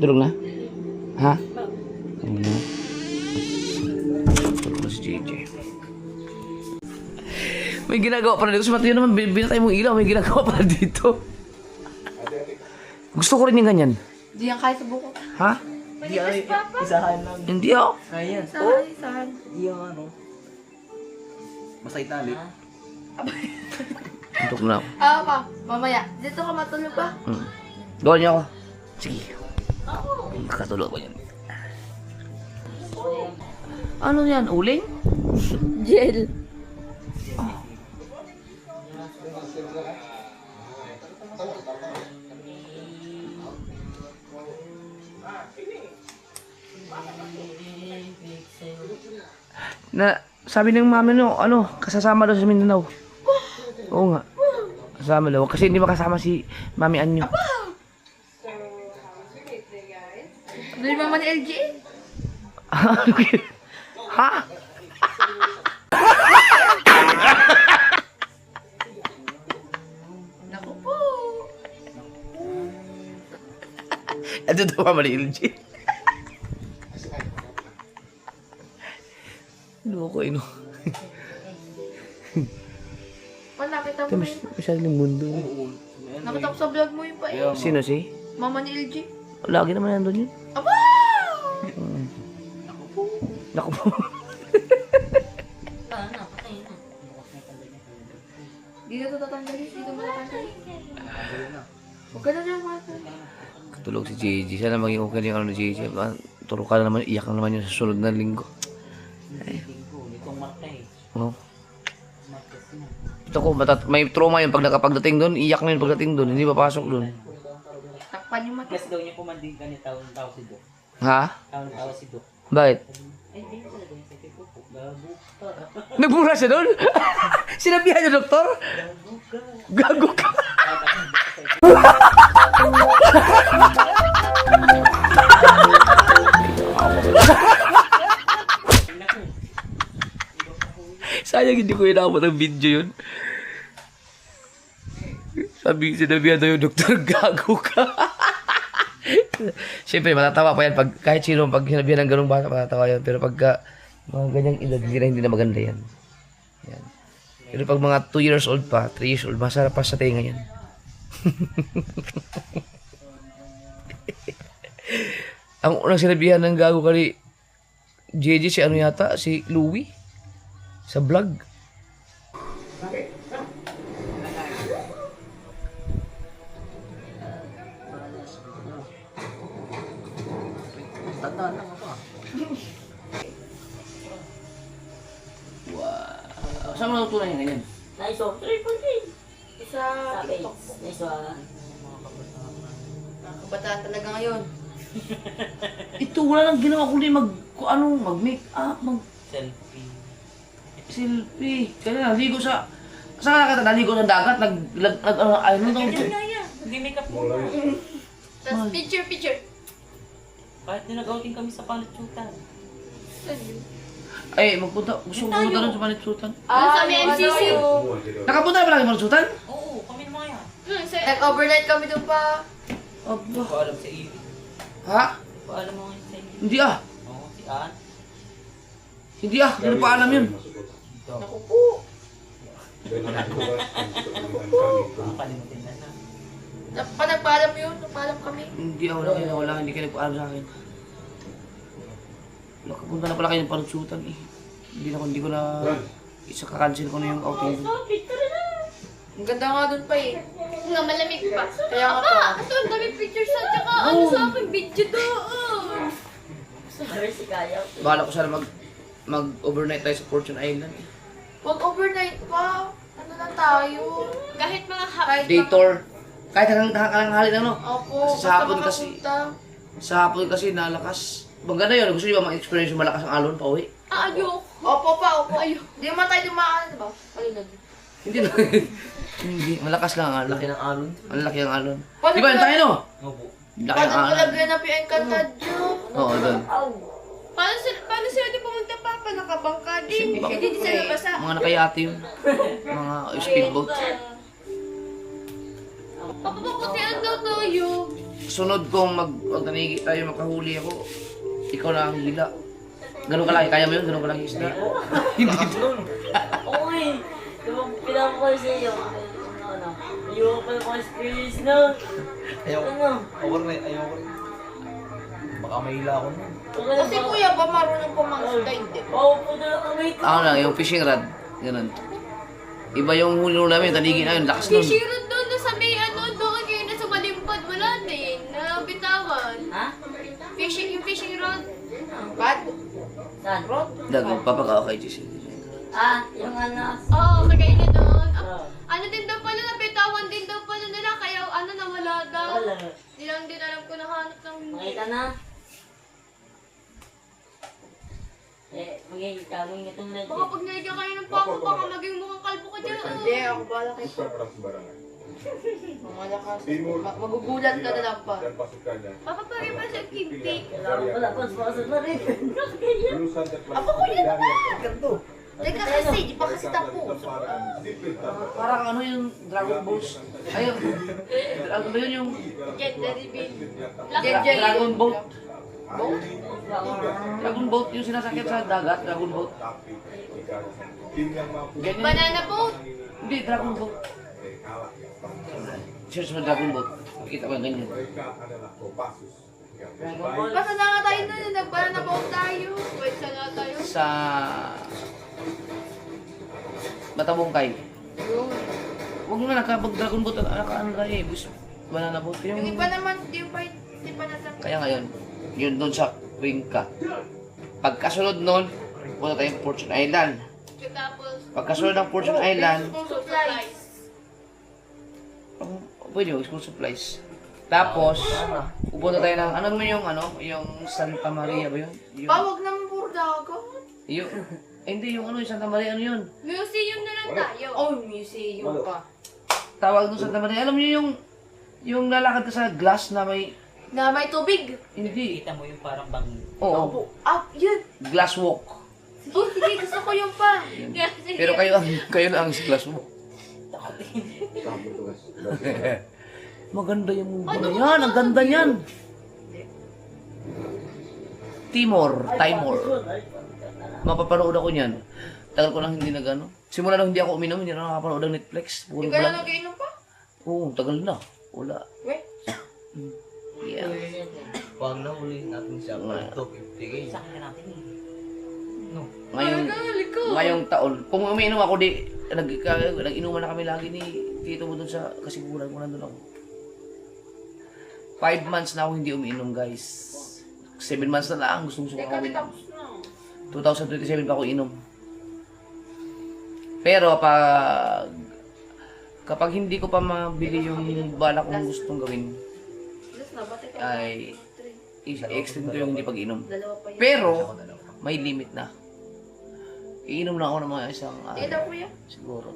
Tulog na? Ha? Tulog na? Tulog na si Chichi. May ginagawa pala dito. Sumatyo naman, binatay mong ilaw. May ginagawa pala dito. Gusto ko rin yung ganyan. Di yan kaya sa buko. Ha? Manipis, Papa. Hindi ako. Saan? Basta itali. Antok na ako. Pa. Mamaya. Dito ka matulog pa. Gawin niyo ako. Sige. Kakatulog ko yan. Ano yan? Uling? Gel. Na sabi ng mami no, ano, kasasama daw sa Mindanao. Oo nga. Kasama daw. Kasi hindi makasama si Mami Anyo. Ano yung mama ni LG? Ha? Naku po. Ito daw Mama ni LG. Loko no. Nakita mo yun. Masyadong mundo. Nakita ko sa vlog mo yun pa eh. Sino si? Mama ni LG. Lagi naman nandun yun. Aba! Naku po. Dito to tatanggalin. Dito mo tatanggalin. Huwag ka na dyan, Mata. Katulog si Gigi. Sana maging okay yung ano ni Gigi. Tulog ka na naman. Iyak na naman yun sa sunod na linggo. Oh. Ito ko, may trauma yun pag nakapagdating doon. Iyak na yun pagdating doon. Hindi papasok doon. Takpan yung mata. Plus daw niya pumanding ka ni taon-taon si Doc. Ha? Taon-taon si Doc. Bakit? Ay, hindi ko talaga yung sabi ko po. Gago ka. Nagbura siya doon? Sinabihan niya, doktor? Gago ka. Sayang hindi ko inabot ang video yun. Sinabihan daw yung doktor, gago ka. Siyempre, matatawa pa yan. Kahit sino, pag sinabihan ng ganung bata, matatawa yan. Pero pagka mga ganyang edad, hindi na maganda yan. Yan. Pero pag mga 2 years old pa, 3 years old, masarap pa sa tenga yan. Ang unang sinabihan ng gago kali JJ, si ano yata, si Louie sa vlog. Wow. Saan mo natutunan yung ganyan? Nice one. Sa TikTok. Nice one. Kabataan talaga ngayon. Ito, wala nang ginawa kundi mag-make up, selfie. Kaya naligo sa... Saan ka nakita? Naligo sa dagat? Ano daw? Hindi makeup mo. Tapos picture. Kahit dinagawin kami sa panitsutan. Ay, magpunta. Gusto ko pumunta doon sa Panitsutan. Sa may MCC. Nakapunta na ba lang sa Panitsutan? Oo, kami naman yan. Nag-overnight kami doon pa. Aba. Paalam sa iyo. Ha? Paalam mo ngayon sa iyo. Hindi ah. Oo, si Ann. Hindi ah. Hindi pa alam yun. Naku po. Nakalimutin na na. Nagpaalam yun. Nagpaalam kami. Hindi ako wala. Hindi kayo nagpaalam sa akin. Nakapunta na pala kayo ng Panitsutan eh. Hindi ko na... Isa ka-cancel ko na yung outing. Ang ganda nga doon pa eh. Nga malamig pa. Kaya nga pa. Ito, ang dami pictures at saka ano sa akin video doon. Sorry si Kaya. Bahala ko sana mag-overnight tayo sa Fortune Island. Wag overnight pa. Ano lang tayo? Kahit mga hapon. Day tour. Kahit hanggang halin ano. Opo. Sa hapon kasi. makapunta. Sa hapon kasi nalakas. Maganda yun. Gusto niyo ba ma-experience yung malakas ang alon pa uwi? Ayoko. Opo pa, opo. Ayoko. Di naman tayo dumaan, diba? Palinag. Hindi na. Hindi. Malakas lang ang alon. Laki ng alon. Ang laki ang alon. Paano Di ba yun ba- tayo no? Opo. Laki ang Paano alon. palagyan na yung Encantadyo? Oo, doon. Paano sila di pumunta pa? Nakabangka din. Hindi di sila basa. Mga nakayate yun. Mga speedboat. Papapakutian daw tayo. Sunod kong magtanigi tayo, makahuli ako. Ikaw na ang hila. Ganun ka lang, kaya mo yun? Ganun ka lang isda? Hindi doon. Okay. Diba, pinako ko sa iyo. Ano? Ayoko pa yung experience na. Ayoko. Ano? Ayoko rin. Baka mahila ako nun. Kasi kuya ba marunong pumangisda hindi? Oo, puto lang kami ito. Ako lang, yung fishing rod. Ganun. Iba yung huli namin, tanigi namin, lakas nun. Fishing doon na sa may ano doon kayo na sa malimpad wala din. Nabitawan. Ha? Yung fishing rod. Bad? Saan? Dago, papakaw kay Jesse. Ah, yung ano. Oo, kagaya niya doon. Oh. Ano din daw pala, nabitawan din daw pala nila, kaya ano nawala daw. Wala. Hindi lang din alam ko nahanap ng... Makita na. Magiging kagawin itong na Baka pag nalagyan kayo ng pako, baka maging mukhang kalbo ka dyan. Hindi, ako bala kayo po. Mamalakas. Magugulat ka na lang pa. Papapagay pa sa kimpi. Wala pa, sponsor na rin. Apa ko yan ba? Teka kasi, di pa kasi tapos. Parang ano yung Dragon Balls. Ayun. Ano ba yun yung Gender reveal. Dragon Boat? Dragon Boat yung sinasakyan sa dagat, Dragon Boat. Ganyan. Banana boat. Hindi, Dragon Boat. Search mo Dragon Boat. Makita ko yung ganyan. Basta na nga tayo nun, nag-banana boat tayo. Wait, saan nga tayo? Sa Batabongkay. Yun. Huwag mo na nakapag-Dragon Boat, naka-ano tayo eh. Banana Boat. Yung iba naman, di pa nasa... Kaya ngayon, yun doon sa Cuenca. Pagkasunod nun, punta tayong Fortune Island. Tapos, Pagkasunod ng Fortune Island, supplies. pwede yung school supplies. Tapos, pupunta tayo ng, ano mo yung Santa Maria ba yun? Yung, Bawag naman puro dagat. yung, hindi, yung Santa Maria, ano yun? Museum na lang tayo. Oh, museum pa. Tawag doon Santa Maria. Alam niyo yung lalakad ka sa glass na may, Na may tubig. hindi, Kita mo yung parang bangin. oo, Ah, yun. glass walk. Sige, gusto ko yung pa. Pero kayo lang ang siklas mo. Maganda yung movie na yan. Ang ganda niyan. Timor. Mapapanood ako niyan. Tagal ko lang hindi nagano. Simula nang hindi ako uminom, hindi na nakapanood ng Netflix. Puro Ikaw na vlog. nag-iinom pa? Oo, tagal na. Wala. Wait. Yeah. Pag nahuli natin siya, pag 250k. Ngayong taon, kung umiinom ako nag-inuman na kami lagi ni Tito mo dun sa kasiguran ko nandun ako. 5 months na ako hindi umiinom, guys. 7 months na lang, gusto ko uminom. 2027 pa ako inom. Pero kapag hindi ko pa mabili yung bala kong gustong gawin, ay i-extend ko yung hindi pag-inom. Pero may limit na. Iinom na ako ng mga isang siguro.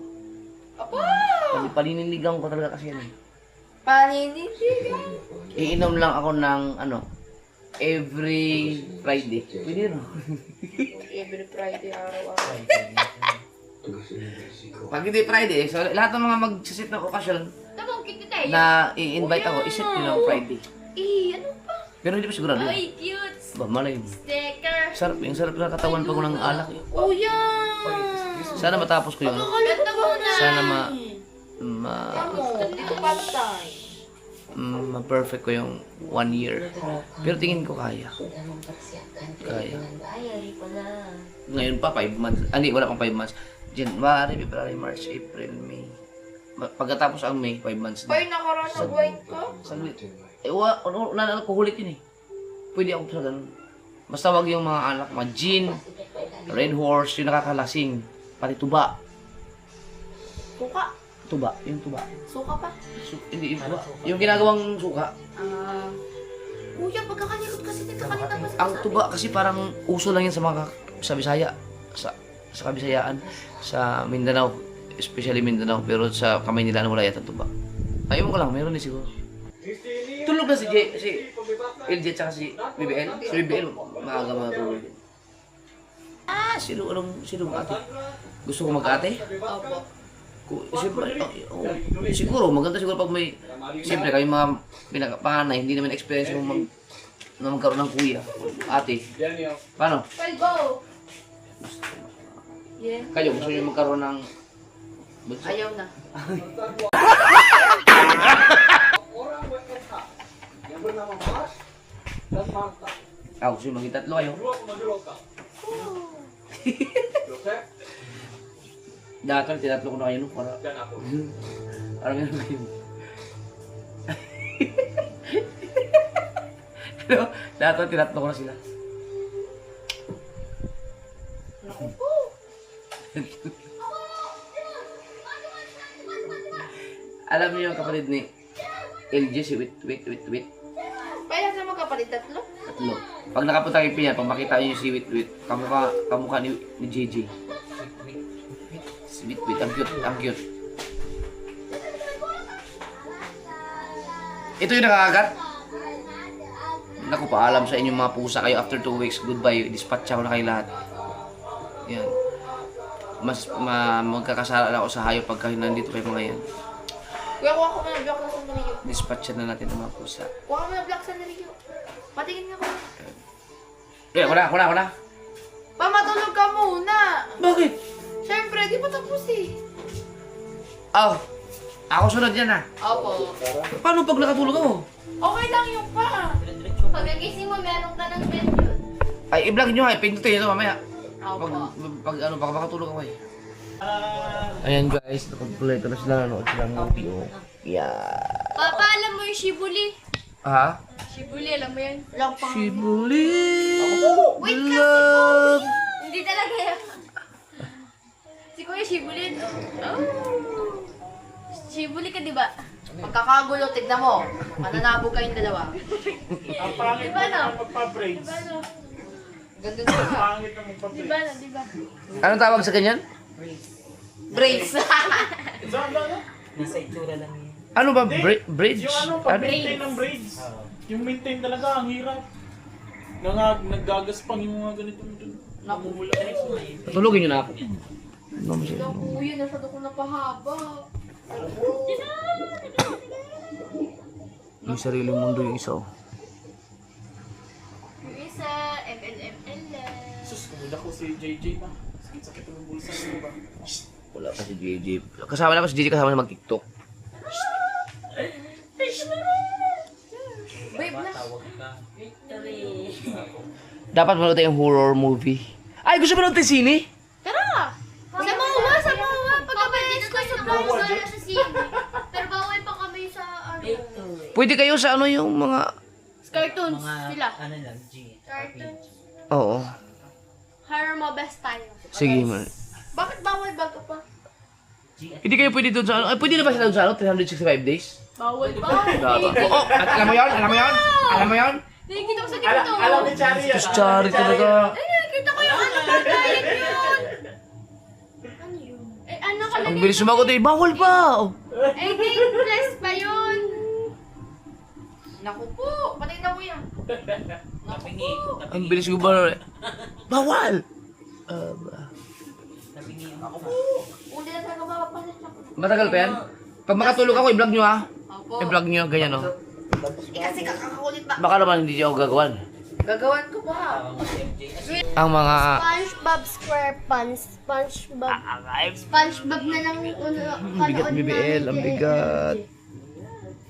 Paniniligan ko talaga kasi yan. Paniniligan. Iinom lang ako ng every Friday. Pwede no? Every Friday, araw-araw. Pag hindi Friday, so lahat ng mga magsisit ng okasyon na i-invite ako, isit nila ng Friday. Ano pa? Pero hindi pa sigurado. Ay, cute. Ba, malay mo. Sticker. Sarap, yung sarap na katawan pag ng alak. Oh, yan. Sana matapos ko yun. Ganda mo na. Sana Dito patay. ma-perfect ko yung 1 year. Pero tingin ko kaya. Kaya. Ngayon pa, 5 months. Hindi, wala pang 5 months. January, February, March, April, May. Pagkatapos ang May, 5 months na. Ay, nakaraan sa white ko. Saglit. Kukulit yun eh. Pwede ako sa ganun. Basta wag yung mga alak, mga gin, red horse, yung nakakalasing. Pati tuba. Suka. Tuba, yung tuba. Suka pa. Hindi yung tuba. Yung ginagawang suka. Kuya, pagkakalikot kasi nito kanina pa sa Ang tuba kasi parang uso lang yan sa Bisaya. Sa Kabisayaan. Sa Mindanao. Especially Mindanao. Pero sa kamay nila wala yata tuba. Ayaw ko lang, meron din siguro. Tulog na si LJ tsaka si BBL. Si BBL, maaga matulog din. Sino ate? Gusto ko mag-ate? Opo. Siguro, maganda siguro pag may, siyempre kayong mga pinakapanganay, hindi naman experience mo na magkaroon ng kuya, ate. Paano? Well, go! Yeah. Kayo, gusto nyo magkaroon ng... Ayaw na. Gusto nyo maging tatlo kayo? Dati, tinatlo ko na kayo, no? Para meron kayo. Pero, dati, tinatlo ko na sila. Alam niyo yung kapatid ni LJ, si Wit. Kaya sa mga kapatid, tatlo? Tatlo. Pag nakapunta kayo pinya, pag makita niyo yung si Wit, kamukha ni JJ. Si Wit, ang cute. Ito yung nakakagat. Naku, paalam sa inyong mga pusa kayo after 2 weeks. Goodbye, dispatch ako na kayo lahat. Yan. Magkakasala na ako sa hayop pagka nandito kayo mga yan. Kuya, kuha ko na block na sandali. Dispatch na natin ang mga pusa. Kuha ko na block sandali. Patingin nga ko. Ako na. Pa, matulog ka muna. Bakit? Siyempre, di pa tapos eh. Ako sunod yan Opo. Paano pag nakatulog ako? Okay lang yung pa. Pagkagising mo, meron ka ng bed yun. Ay, i-vlog nyo pindutin nyo mamaya. Opo. Baka makatulog ako eh. Ayan guys, nakompleto na sila, nanood sila ng movie. Yeah. Papa, alam mo yung shibuli? Ha? Shibuli, alam mo yun? Lang pang... Shibuli. Wait ka, love. Hindi talaga yan. Si Kuya Shibuli. Oh. Shibuli ka, di ba? Pagkakagulo, tignan mo. Mananabog kayong dalawa. Ang pangit Diba, no? na magpa-braids. Ganda na ka. Pangit na magpa-braids. Di ba? Anong tawag sa kanyan? Braids. Saan ba na? Ano ba? Bridge? Yung ano, pag-maintain ng braids. Yung maintain talaga, ang hirap. Naggagaspang yung mga ganito. Patulogin nyo na ako. Ano mo siya? Kuya, nasa ko napahaba. Yung sariling mundo yung isa, oh. Yung isa, MLML. Sus, kumula ko si JJ pa. Sakit ng bulsa ko ba? Wala pa si JJ. Kasama na pa si JJ, kasama na mag-TikTok. Babe na. Dapat manood tayong horror movie. Ay, gusto mo manood tayo sine? Tara! Sa Mawa, sa Mawa. Pagkabalis ko sa Mawa sa sine. Pero bawal pa kami sa ano. Pwede kayo sa ano yung mga... Cartoons sila. Ano lang, G. Cartoons. Oo. Horror mo best tayo. Sige, man. Bakit bawal bago pa? Hindi kayo pwede doon sa ano? Ay, pwede na ba sila doon sa ano? 365 days? Bawal pa. Oo, at alam mo yun? Alam mo yun? Alam mo yun? Nakikita ko sa ganito. Alam ni Chari yan. Diyos, Chari talaga. Ay, nakikita ko yung ano per diet yun. Ano yun? Eh, ano Ang kalagay? bilis sumagot eh. Bawal pa! Oh. 18 plus pa yun. Naku po. Patay na mo yan. Napingi. Ang bilis ko ba? Bawal! Uli na talaga mapapalit ako. Matagal pa yan? Pag makatulog ako, i-vlog nyo ha? Opo. I-vlog nyo, ganyan oh. Eh, kasi kakakakulit ba? Baka naman hindi nyo ako gagawan. Gagawan ko ba? Ang mga... SpongeBob SquarePants. SpongeBob na lang Ang bigat ni BL, ang bigat.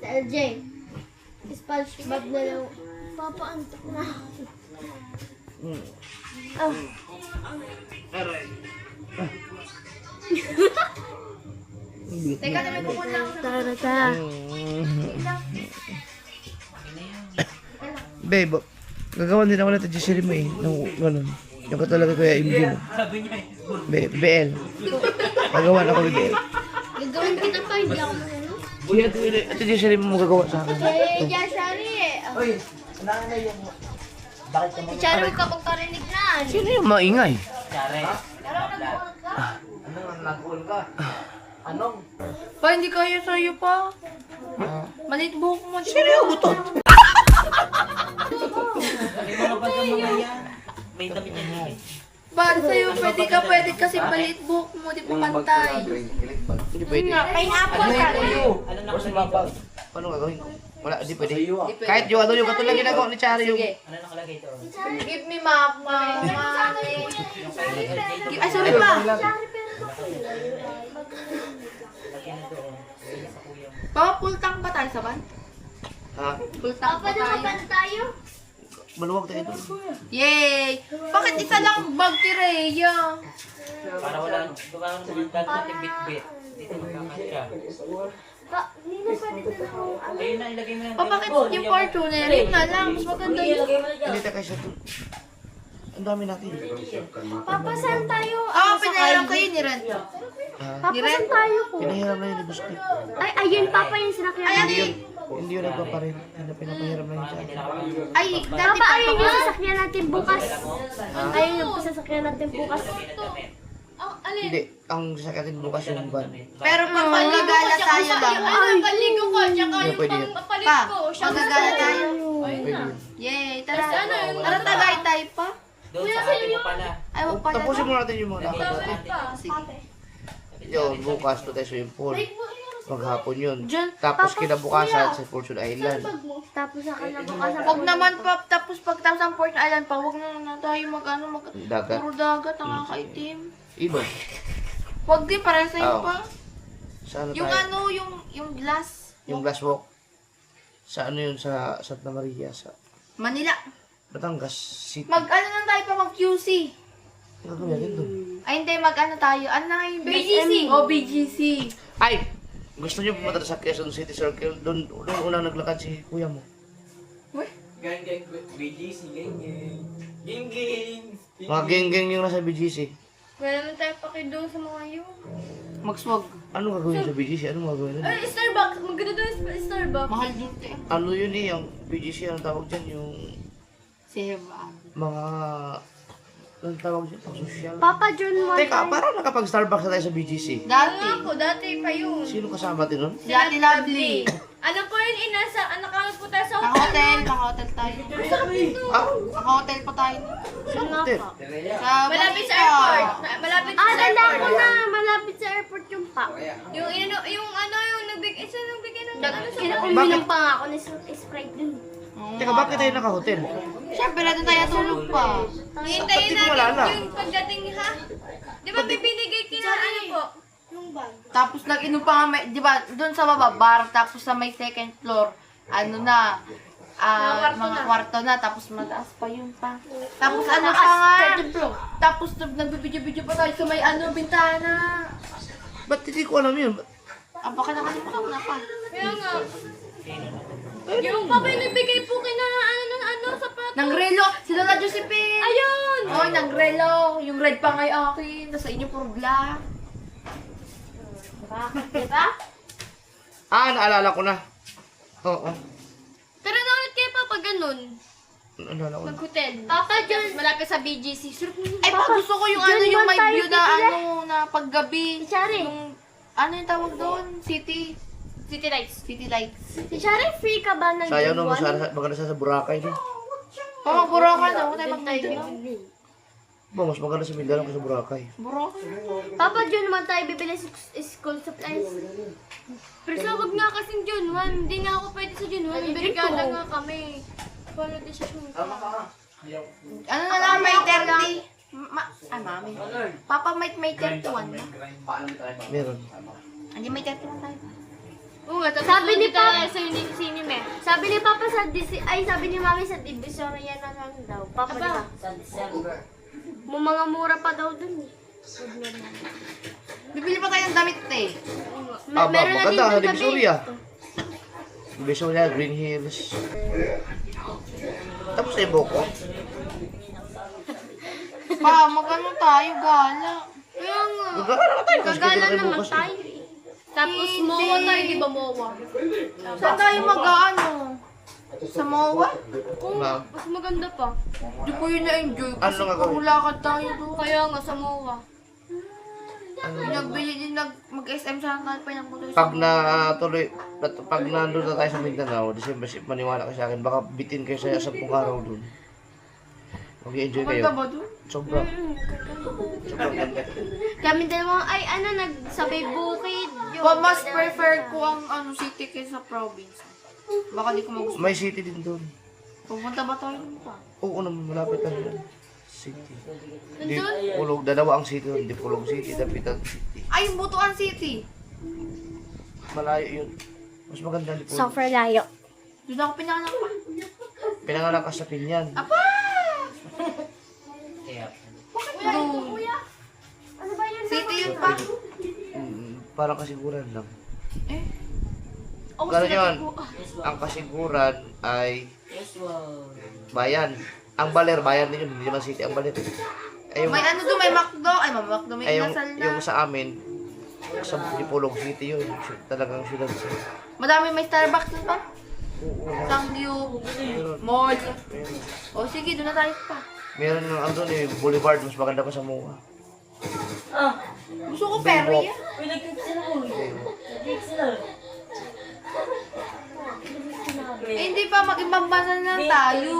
Sa LJ. SpongeBob na lang. Papaantok na ako. Teka, namin ko muna ako. Tarata. Babe, gagawan din ako natin Giselle mo eh. Nung ganun. Yung katulad ko kaya MJ mo. BL. Gagawan ako ni BL. Gagawin kita pa, hindi ako manalo. Uy, ate Giselle mo gagawa sa akin. Eh, Jashari eh. Uy, nanay na yung... Bakit ka Si Charo kapag parinig na. Sino yung maingay? Chari. Anong nag-call ka? Anong? Pa, hindi kaya sa'yo pa. Malit buhok mo. Sino yung butot? May mga baga mga yan. May damit yan. Para sa'yo, pwede kasi palit buhok mo, di pa pantay. Hindi pwede. Pineapple ka. Ano na nakalagay? Paano gagawin ko? Wala, di pwede. Kahit yung ano yung katulad ginagawa ni Chari yung... Ano nakalagay ito? Give me mama. Ay, sorry pa. Papa, pultang ba tayo sa ban? Ha? Pultang ba tayo? tayo? Maluwag tayo ito. Yay! Bakit isa lang bag ti Rhea? Para wala naman natin bit-bit. Dito magkakasya. Hindi na pwede na ako. Ayun na, ilagay mo yan. Pa, bakit yung Fortuner? Yun na lang. Mas maganda yun. Hindi tayo kasi ito. Ang dami natin. Papa, saan tayo? Pinahiram kayo ni Ren. Papa, saan tayo po? Pinahiram na yun ni Gusti. Ay, ayun, Papa, yung sinakyan. Ay, Hindi yun. Hindi yun nagpaparin. Hindi pinapahiram na yun siya. ay, dati Papa, ayun yung sasakyan natin bukas. Ayun yung sasakyan natin bukas. Hindi. Ang sasakyatin bukas yung van. Pero pag paligala tayo lang. Ay, paligo ko, tsaka Hindi pwede yun. Pa, magagala tayo. Pwede yun. Yay, tara. Tara, tagay tayo pa. Doon sa atin mo pala. Ay, wag pala. Tapusin mo natin yung mga lakad natin. Sige. Yun, bukas to tayo swimming pool. Maghapon yun. Diyan. Tapos kinabukasan sa Fortune Island. Tapos akin na bukas. Huwag naman pa, tapos pagtapos ang Port Island pa, huwag na tayo Dagat. puro dagat, nakakaitim. Iba. Huwag din, para sa'yo Oo. pa. Sa ano Yung tayo? ano, yung glass. Yung glass walk. Sa ano yun? Sa Santa Maria. Sa Manila. Batangas City. Mag-ano lang tayo pa, mag-QC. Ano gagawin natin doon? Ay, hindi, mag-ano tayo. Ano na yung BGC. O, BGC. Ay! Gusto niyo pumunta sa Quezon City Circle? Doon unang naglakad si kuya mo. Gang, gang, BGC, gang, gang. Gang, gang. Mga geng-geng yung nasa BGC. Wala naman tayo pakido sa mga yun. Magswag. Ano gagawin sa BGC? Ano gagawin nun? Starbucks. Maganda doon yung Starbucks. Mahal din ito eh. Ano yun eh? Yung BGC, anong tawag dyan? Yung Seva. mga... Anong tawag dyan? Pang social? Papa John, one Teka, parang nakapag-Starbucks na tayo sa BGC. Dati. Ako, dati pa yun. Sino kasama natin nun? Dati Lovely. Ano po yun, nakakot po tayo sa hotel. Naka-hotel tayo. Naka-hotel pa tayo. Saan hotel? Malapit sa airport. Malapit sa airport. ko na, malapit sa airport yung pa. Yung nagbigay ng Uminom pa nga ako ng Sprite dun. Teka, bakit tayo naka-hotel? Siyempre, natin tayo tulog pa. Hintayin Ba't di ko malala? natin yung pagdating, ha? Di ba binigay kina ano po? Tapos nag-inom pa nga, di ba, doon sa baba, bar, tapos sa may second floor, ano na, mga kwarto na, tapos mataas pa yun pa. Tapos ano pa nga, tapos nagbibidyo-bidyo pa tayo sa may bintana. Ba't hindi ko alam yun? Baka nakalimutan ko na pa. Kaya nga. Yung pa ba yung nagbigay po kina sa pato? Nang relo, sila na Josephine. Ayun! Oh, nang relo, yung red pa ngay akin, nasa inyo puro black. Diba? Naalala ko na. Oo. Tara na ulit kayo papa, ganun. Naalala ko na. Mag-hotel. Papa, dyan. Malapit sa BGC. Ay, gusto ko yung yung may view na na paggabi. Chari. Yung, yung tawag doon? City Lights. Si Chari, free ka ba ng Sayang no, June 1? maganda sa Boracay no. Pamabura ka na, huwag tayo mag-diving. Mas maganda sa Mindanao kaysa Boracay. Papa, June 1 tayo bibili sa school supplies. Pero sa wag nga kasing June 1. Hindi nga ako pwede sa June 1. Brigada nga kami. Follow the show. Ano na lang, may 30. Mami. Papa, may 31 na. Meron. Hindi, may 31 tayo. Oo nga, Sabi ni Papa, sa cinema. sabi ni Papa sabi ni Mami sa Divisoria na lang daw. Papa, di ba? Mga mura pa daw dun eh. Bibili pa tayo ng damit eh. Meron na din maganda doon sa gabi. Divisoria. Divisoria, Green Hills. Tapos sa Boko. Pa, magano tayo, gala. Kaya nga. Magkakala ka tayo. Kasi Gagala kailan tayo naman bukas tayo. Tapos MOA tayo, di ba MOA? Saan tayo Sa MOA? Ma'am. Mas maganda pa. Di ko yun na-enjoy Ano kasi nga gawin? puro lakad tayo doon. Kaya nga sa MOA. Nagbili din, mag-SM sa hanggang pa yung puto. Pag nandun na tayo sa Mindanao, December, maniwala ka sa akin, baka bitin kayo sa 10 araw dun. Mag-i-enjoy kayo. Maganda ba doon? Sobra. Sobrang ganda. Kami dalawang, nagsabay bukid. But mas prefer ko ang city kaysa province. Baka di ko magustuhan. May city din dun. Pupunta ba tayo dun pa? Oo naman, malapit lang yun. City. Di Pulog, dalawa ang city dun. Di Pulog City, Dapitan City. Ay, yung Butuan City. Malayo yun. Mas maganda di Pulog. Software layo. Doon ako pinanganak pa. Pinanganak ka sa Pinyan. Apa! Kaya, Doon. Ano ba yun? City yun pa. Parang kasiguran lang. Oh, Ganun yun. Ang kasiguran ay bayan. Ang Baler, bayan din yun. Hindi naman city ang Baler. Ay, May ano doon, may McDo. Ay, McDo, may ay inasal na. yung sa amin, sa Dipolog City yun. Talagang syudad siya. Madami may Starbucks doon pa. Sangdiu, Mall. O sige, doon na tayo pa. Meron ng andun eh, Boulevard, mas maganda pa sa MOA. Gusto ko Perry. Hindi pa, mag-ibang bansa na lang tayo.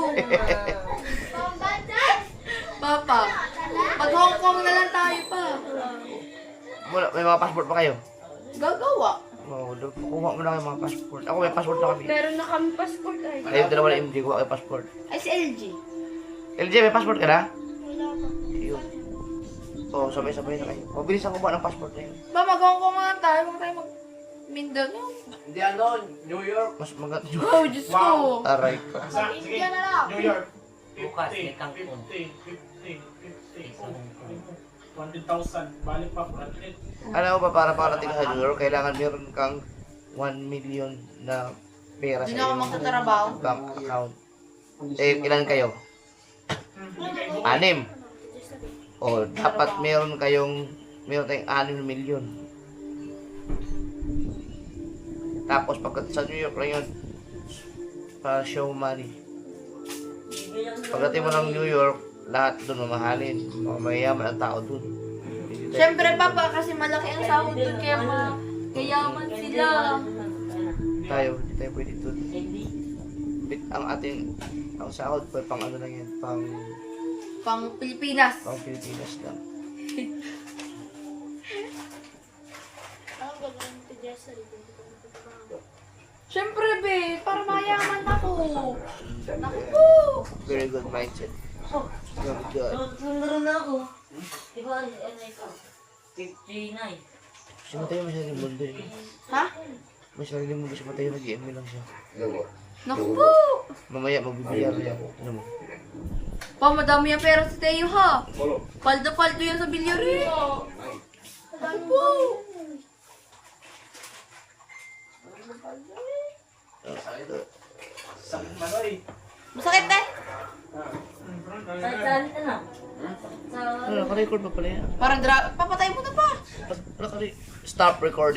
Papa, mag-Hong Kong na lang tayo pa. Wala, may mga passport pa kayo? Gagawa. Oo, kuha mo na kayo mga passport. Ako may passport na kami. Meron na kami passport ay. Ayun, dalawa na MD, kuha kayo passport. Ay, si LG. LJ, may passport ka na? Wala pa. Yun. Oo, sabay-sabay na kayo. Mabilis ang kumuha ng passport na yun. Ba, mag-Hong Kong na lang tayo. Huwag tayo mag-Mindanao. Hindi New York. Mas maganda. Oh, Diyos ko. Aray ko. India na lang. New York. bukas, may Cancun. 20,000. Balik pa po. Alam mo ba, para parating ka sa New York, kailangan meron kang 1 million na pera sa Hindi na ako iyong magtatrabaho. bank account. Eh, ilan kayo? 6. O, dapat meron tayong 6 milyon. Tapos, pagkat sa New York lang yun, para show money. Pagdating mo ng New York, lahat doon mamahalin. Mga mayayaman ang tao doon. Siyempre, Papa, kasi malaki ang sahod doon, kaya mayaman sila. tayo, hindi tayo pwede doon. Ang sahod po, pang ano lang yan, pang Pilipinas. Pilipinas lang. Siyempre, be, para mayaman ako. Naku po. Very good mindset. Very good. Meron na ako. Di ba, ano ito? 59. Siya mo siya rin mundo eh. Ha? May sarili mundo siya matayo, nag-EMA lang siya. Naku po. Mamaya, magbibiyar yan. Ano mo? Pa, madami yung pera si Teo, ha? Paldo-paldo yan sa bilyari. Naku po. Sakit manoy. Masakit, eh. Saan ka na? Sa Ano, naka-record pa pala yan. Parang papatay mo na pa. Stop recording.